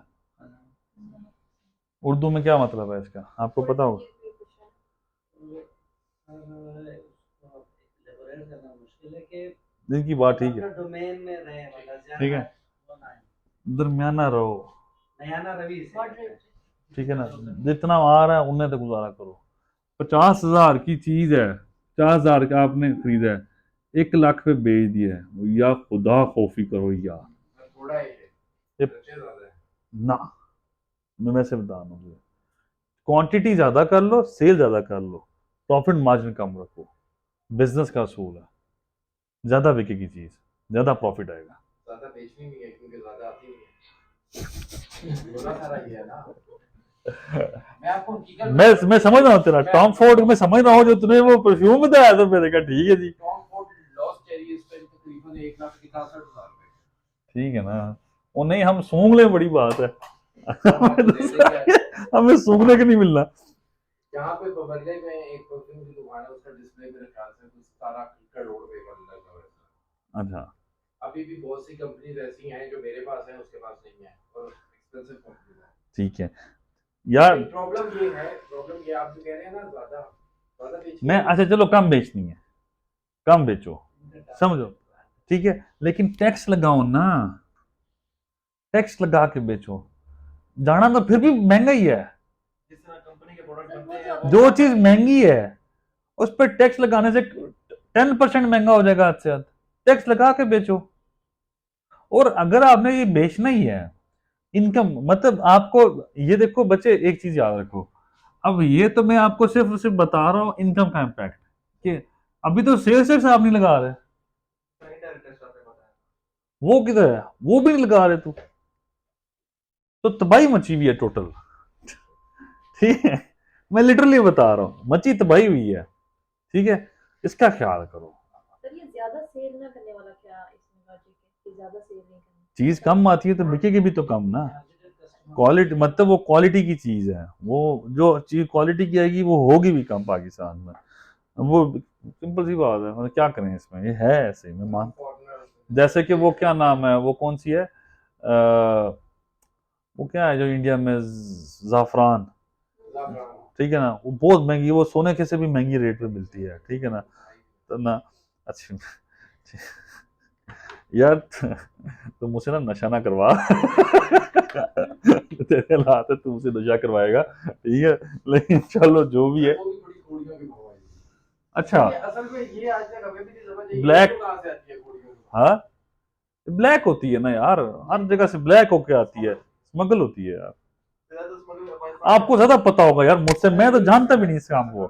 उर्दू में क्या मतलब है इसका, आपको थोड़ी पता सी होगा? चीज भी पूछा है। उसको elaborate करना मुश्किल है कि इनकी बात ठीक अपना है। डोमेन में रहे, मतलब ठीक ज्यादा है, होना है। दरमियाना रहो। नयाना रवि से मॉडरेट। ठीक है ना, जितना आ रहा है उन्हें तो गुजारा करो। 50,000 की चीज है, 50,000 का आपने खरीदा है, 1 लाख पे बेच दिया है, या खुदा खौफी करो या थोड़ा ही है, ये खर्चे ज्यादा है। ना। मैं वैसे बता रहा हूँ, क्वांटिटी ज्यादा कर लो, सेल ज्यादा कर लो, प्रॉफिट मार्जिन कम रखो। बिजनेस का असूल है, ज्यादा बिकेगी चीज, ज्यादा प्रॉफिट आएगा। ज्यादा बेचनी नहीं है क्योंकि ज्यादा आती नहीं है। बोला सारा ये है ना। मैं आपको हकीकत मैं समझ रहा हूँ तेरा टॉम फोर्ड, मैं समझ रहा हूँ जो तूने वो परफ्यूम बताया तो मैंने कहा ठीक है जी। टॉम फोर्ड लॉस्ट चेरी इस टाइम तकरीबन 1,61,000 रुपए। ठीक है ना, वो नहीं हम सूंघ ले, बड़ी बात है। हम आपको दे देंगे। हमें सूंघने के नहीं मिलना। यहाँ पे बबरले में एक परफ्यूम की दुकान है, उसका डिस्प्ले मेरे ख्याल से कुछ 17 करोड़ रुपए का लगा हुआ है। अच्छा। अभी भी बहुत सी कंपनीज ऐसी हैं जो मेरे पास है उसके पास नहीं है और एक्सपेंसिव कंपनीज है। ठीक है यार। लेकिन प्रॉब्लम ये आप जो कह रहे हैं ना, ज्यादा ज्यादा बेचनी मैं नहीं अच्छा है। चलो कम बेचनी है, कम बेचो, समझो, ठीक है, लेकिन टैक्स लगाओ ना, टैक्स लगा के बेचो। जाना तो फिर भी महंगा ही है। जिस तरह कंपनी के प्रोडक्ट सर वो बनते तो हैं जो अपना चीज है। महंगी है उस पर टैक्स लगाने से 10% महंगा हो जाएगा, आज से आज टैक्स लगा के बेचो। और अगर आपने ये बेचना ही है, इनकम मतलब आपको, ये देखो बच्चे एक चीज याद रखो, अब ये तो मैं आपको सिर्फ सिर्फ बता रहा हूँ इनकम का इम्पैक्ट, कि अभी तो सेल्स टैक्स आप नहीं लगा रहे, डायरेक्टर आपने बताया। वो किधर है, वो भी नहीं लगा रहे तू, तो तबाही मची हुई है टोटल। ठीक है, मैं लिटरली बता रहा हूँ, मची तबाही हुई है। ठीक है, इसका ख्याल करो। सर ये ज्यादा सेल ना करने वाला क्या इसमें लॉजिक है कि ज्यादा सेल नहीं करनी? चीज कम आती है तो बिकेगी भी तो कम ना। क्वालिटी मतलब वो क्वालिटी की चीज है, वो जो चीज क्वालिटी की आएगी वो होगी भी कम पाकिस्तान में। वो सिंपल सी बात है, मतलब क्या करें इसमें, ये है ऐसे, मैं मान। फॉरनर जैसे कि वो क्या नाम है, वो कौन सी है, वो क्या है जो इंडिया में, जाफरान। ठीक है ना, वो बहुत महंगी, वो सोने के से भी महंगी रेट पे मिलती है, ठीक है ना, तो ना। अच्छा यार तो मुझसे ना नशा ना करवा तेरे हाथ है, तू मुझसे नशा करवाएगा, ठीक है, लेकिन चलो जो भी है। वो भी बड़ी घोड़ियों की भाव है। अच्छा। ये असल में ये आज तक हमें भी नहीं समझ आई ब्लैक, ये कहाँ से आती है घोड़ियों की भाव। हाँ, ब्लैक होती है ना यार, हर जगह से ब्लैक होके आती है, स्मगल होती है यार। आपको ज्यादा पता होगा यार मुझसे, मैं तो जानता भी नहीं इस काम को।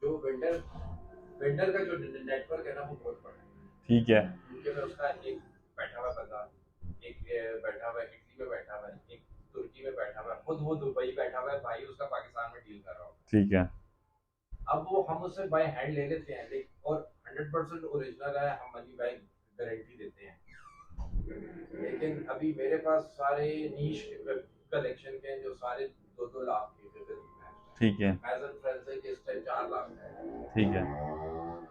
जो वेंडर वेंडर का जो नेटवर्क है ना वो बहुत बड़ा है। ठीक है। यूके में उसका एक बैठा हुआ बंदा, एक बैठा हुआ है इटली में, बैठा हुआ है एक तुर्की में, बैठा हुआ है खुद वो दुबई बैठा हुआ है, भाई उसका पाकिस्तान में डील कर रहा होता ठीक है। है। अब वो हम उससे बाय हैंड ले लेते हैं और 100% ओरिजिनल है, हम मनी बैक गारंटी देते हैं। लेकिन अभी मेरे पास सारे नीश कलेक्शन के जो सारे 2-2 लाख के करीब हैं। ठीक है। एज फ्रेंड से इस टाइम 4 लाख है। ठीक है।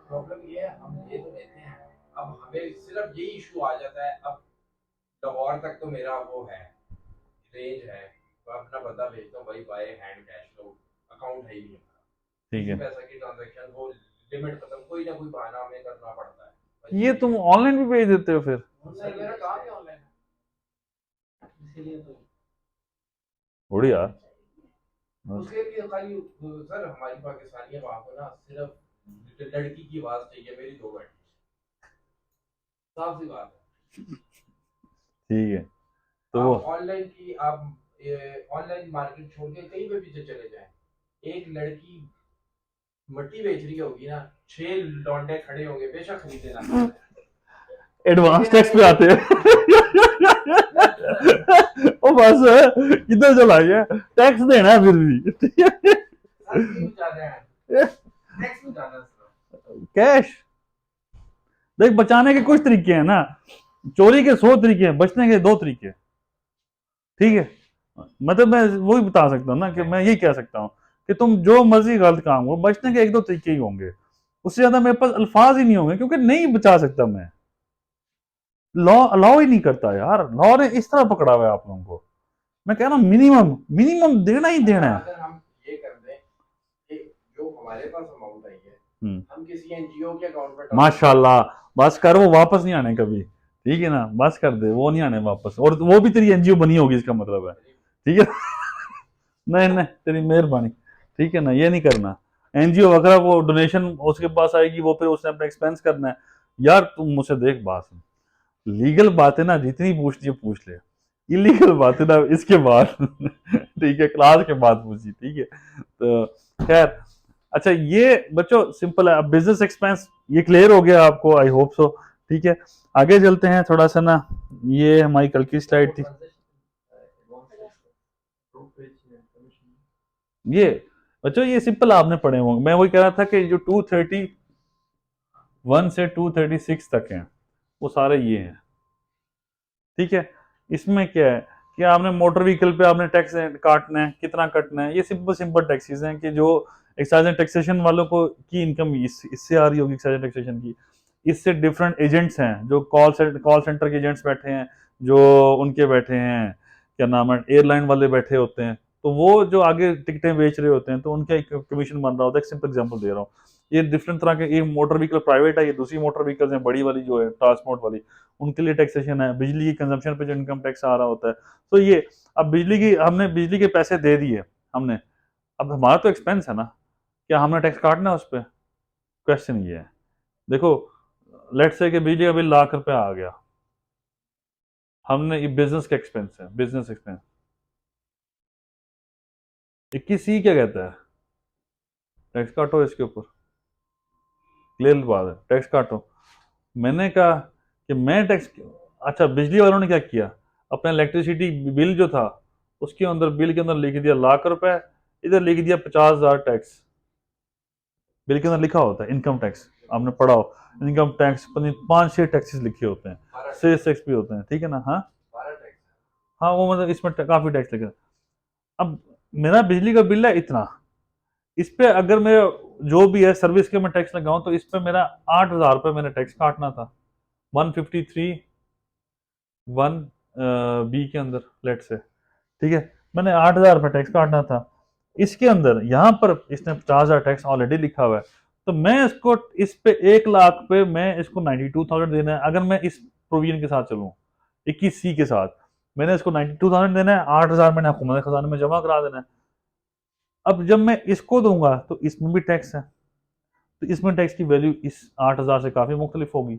प्रॉब्लम ये है हम ले तो लेते हैं, अब हमें सिर्फ ये इशू आ जाता है। अब लाहौर तक तो मेरा वो है, रेंज है, तो अपना बंदा भेजता हूँ भाई, by hand cash flow, account है ही नहीं हमारा, ठीक किसी है। पैसा की ट्रांजैक्शन वो लिमिट खत्म, कोई ना कोई बहाना हमें करना पड़ता है। ये तुम ऑनलाइन भी भेज देते हो फिर? सर मेरा काम ही ऑनलाइन है, इसीलिए तो बढ़िया। उसके लिए खाली सर हमारी पाकिस्तानी है वहाँ को ना, सिर्फ लड़की की आवाज चाहिए, मेरी 2 बेटी, साफ सी बात है। ठीक है, तो वो आप ऑनलाइन की आप ऑनलाइन मार्केट छोड़ के कहीं पे भी चले जाएं, एक लड़की मट्टी बेच रही होगी ना, 6 लौंडे खड़े होंगे, बेशक खरीद लेना। एडवांस टैक्स पे आते हैं। ओ बस किधर चला गया, टैक्स देना है फिर भी। टैक्स में जाना है। कैश देख, बचाने के कुछ तरीके हैं ना, चोरी के 100 तरीके हैं, बचने के 2 तरीके हैं, ठीक है। मतलब मैं वही बता सकता हूँ ना, कि मैं यही कह सकता हूँ कि तुम जो मर्जी गलत काम हो, बचने के 1-2 तरीके ही होंगे, उससे ज्यादा मेरे पास अल्फाज ही नहीं होंगे, क्योंकि नहीं बचा सकता मैं। लॉ अलाउ ही नहीं करता यार, लॉ ने इस तरह पकड़ा हुआ है आप लोगों को। मैं कह रहा हूँ मिनिमम मिनिमम देना ही देना है। अगर हम ये कर दें कि जो हमारे पास अमाउंट आई है, हम्म, हम किसी एनजीओ के अकाउंट पर माशाल्लाह, बस कर, वो वापस नहीं आने कभी, ठीक है ना, बस कर दे, वो नहीं आने वापस, और वो भी तेरी एनजीओ बनी होगी, इसका मतलब है, ठीक है। नहीं नहीं, तेरी मेहरबानी, ठीक है ना, ये नहीं करना। एनजीओ वगैरह वो डोनेशन उसके पास आएगी, वो फिर उसने अपना एक्सपेंस करना है। यार तुम मुझसे देख बात सुन, लीगल बातें ना जितनी पूछती है पूछ ले, इलीगल बातें ना इसके बाद ठीक है, क्लास के बाद पूछी, ठीक है। तो खैर, अच्छा ये बच्चों सिंपल है। अब बिजनेस एक्सपेंस ये क्लियर हो गया आपको, आई होप सो, ठीक है। आगे चलते हैं थोड़ा सा ना, ये हमारी कल की स्लाइड थी। ये बच्चों ये सिंपल आपने पढ़े होंगे, मैं वही कह रहा था कि जो 231 से 236 तक हैं वो सारे ये हैं, ठीक है। इसमें क्या है कि आपने मोटर व्हीकल पे आपने टैक्स काटना है, कितना कटना है, ये सिंपल सिंपल टैक्सेस हैं कि जो एक्साइज एंड टैक्सेशन वालों को की इनकम इससे आ रही होगी, एक्साइज एंड टैक्सेशन की। इससे डिफरेंट एजेंट्स हैं, जो कॉल सेंटर के एजेंट्स बैठे हैं, जो उनके बैठे हैं, क्या नाम है, एयरलाइन वाले बैठे होते हैं, तो वो जो आगे टिकटें बेच रहे होते हैं, तो उनका एक कमीशन बन रहा होता है। एक सिंपल एग्जांपल दे रहा हूँ, ये डिफरेंट तरह के, ये मोटर व्हीकल प्राइवेट है, ये दूसरी मोटर व्हीकल्स है बड़ी वाली जो है ट्रांसपोर्ट वाली, उनके लिए टैक्सेशन है। बिजली की कंजम्पशन पे जो इनकम टैक्स आ रहा होता है, तो ये, अब बिजली की हमने बिजली के पैसे दे दिए हमने, अब हमारा तो एक्सपेंस है ना, क्या हमने टैक्स काटना है उस पर? क्वेश्चन ये है। देखो, लेट्स से कि बिजली का बिल ₹1,00,000 आ गया, हमने, ये बिजनेस का एक्सपेंस है, बिजनेस एक्सपेंस। 21C क्या कहता है, टैक्स काटो इसके ऊपर, क्लियर बात है, टैक्स काटो। मैंने कहा कि मैं टैक्स, अच्छा बिजली वालों ने क्या किया, अपना इलेक्ट्रिसिटी बिल जो था उसके अंदर, बिल के अंदर लिख दिया ₹1,00,000, इधर लिख दिया 50,000 टैक्स। बिल के अंदर लिखा होता है इनकम टैक्स, आपने पढ़ा हो, इनकम टैक्स 5-6 टैक्सेस लिखे होते हैं, 6 टैक्स भी होते हैं, ठीक है ना। हाँ हाँ, वो मतलब इसमें काफी टैक्स लिखे। अब मेरा बिजली का बिल है इतना, इस पे अगर मैं जो भी है सर्विस के मैं टैक्स लगाऊं, तो इस पे मेरा ₹8,000 मैंने टैक्स काटना था, 153(1) बी के अंदर, लेट से, ठीक है। मैंने ₹8,000 टैक्स काटना था, इसके अंदर यहाँ पर इसने 50,000 टैक्स ऑलरेडी लिखा हुआ है, तो मैं इसको, इस पे 1,00,000 पे मैं इसको 92,000 देना है, अगर मैं इस प्रोविजन के साथ चलूँ, 21C के साथ, मैंने इसको 92,000 देना है, 8,000 मैंने हुकूमत खजाने में जमा करा देना है। अब जब मैं इसको दूंगा तो इसमें भी टैक्स है, तो इसमें टैक्स की वैल्यू इस 8,000 से काफी मुख्तलिफ होगी,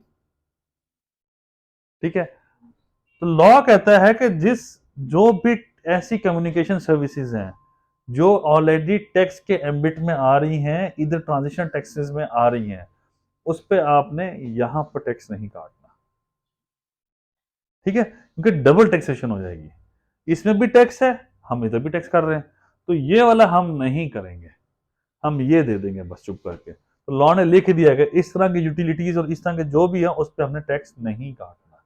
ठीक है। तो लॉ कहता है कि जिस, जो भी ऐसी कम्युनिकेशन सर्विसेज हैं जो ऑलरेडी टैक्स के एम्बिट में आ रही हैं, इधर ट्रांजिशन टैक्सेस में आ रही हैं, उस पे आपने यहां पर टैक्स नहीं काटना, ठीक है, क्योंकि डबल टैक्सेशन हो जाएगी। इसमें भी टैक्स है, हम इधर भी टैक्स कर रहे हैं, तो ये वाला हम नहीं करेंगे, हम ये दे देंगे बस चुप करके। तो लॉ ने लिख दिया कि इस तरह की यूटिलिटीज और इस तरह के जो भी है उस पर हमने टैक्स नहीं काटना,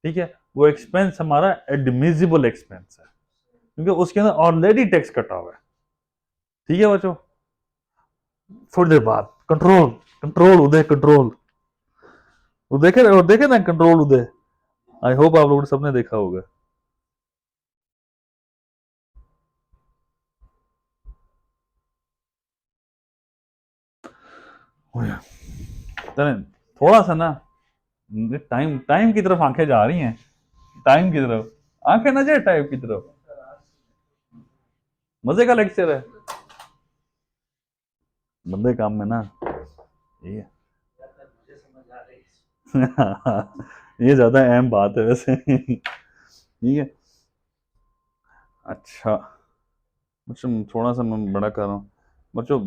ठीक है। वो एक्सपेंस हमारा एडमिजिबल एक्सपेंस है, क्योंकि उसके अंदर ऑलरेडी टैक्स कटा हुआ है, ठीक है बच्चों। थोड़ी देर बाद कंट्रोल, कंट्रोल उदय, कंट्रोल देखे ना, कंट्रोल उदय, आई होप आप लोगों ने सबने देखा होगा। थोड़ा सा ना, टाइम टाइम की तरफ आंखें जा रही हैं, टाइम की तरफ आंखें ना जाए, टाइम की तरफ। मजे का लेक्चर है, बंदे काम में ना, ये मुझे समझ आ रही है। ये ज्यादा अहम बात है वैसे, ठीक है। अच्छा बच्चों, थोड़ा सा मैं बड़ा कर रहा हूँ बच्चों,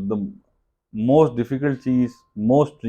मोस्ट डिफिकल्ट चीज़, मोस्ट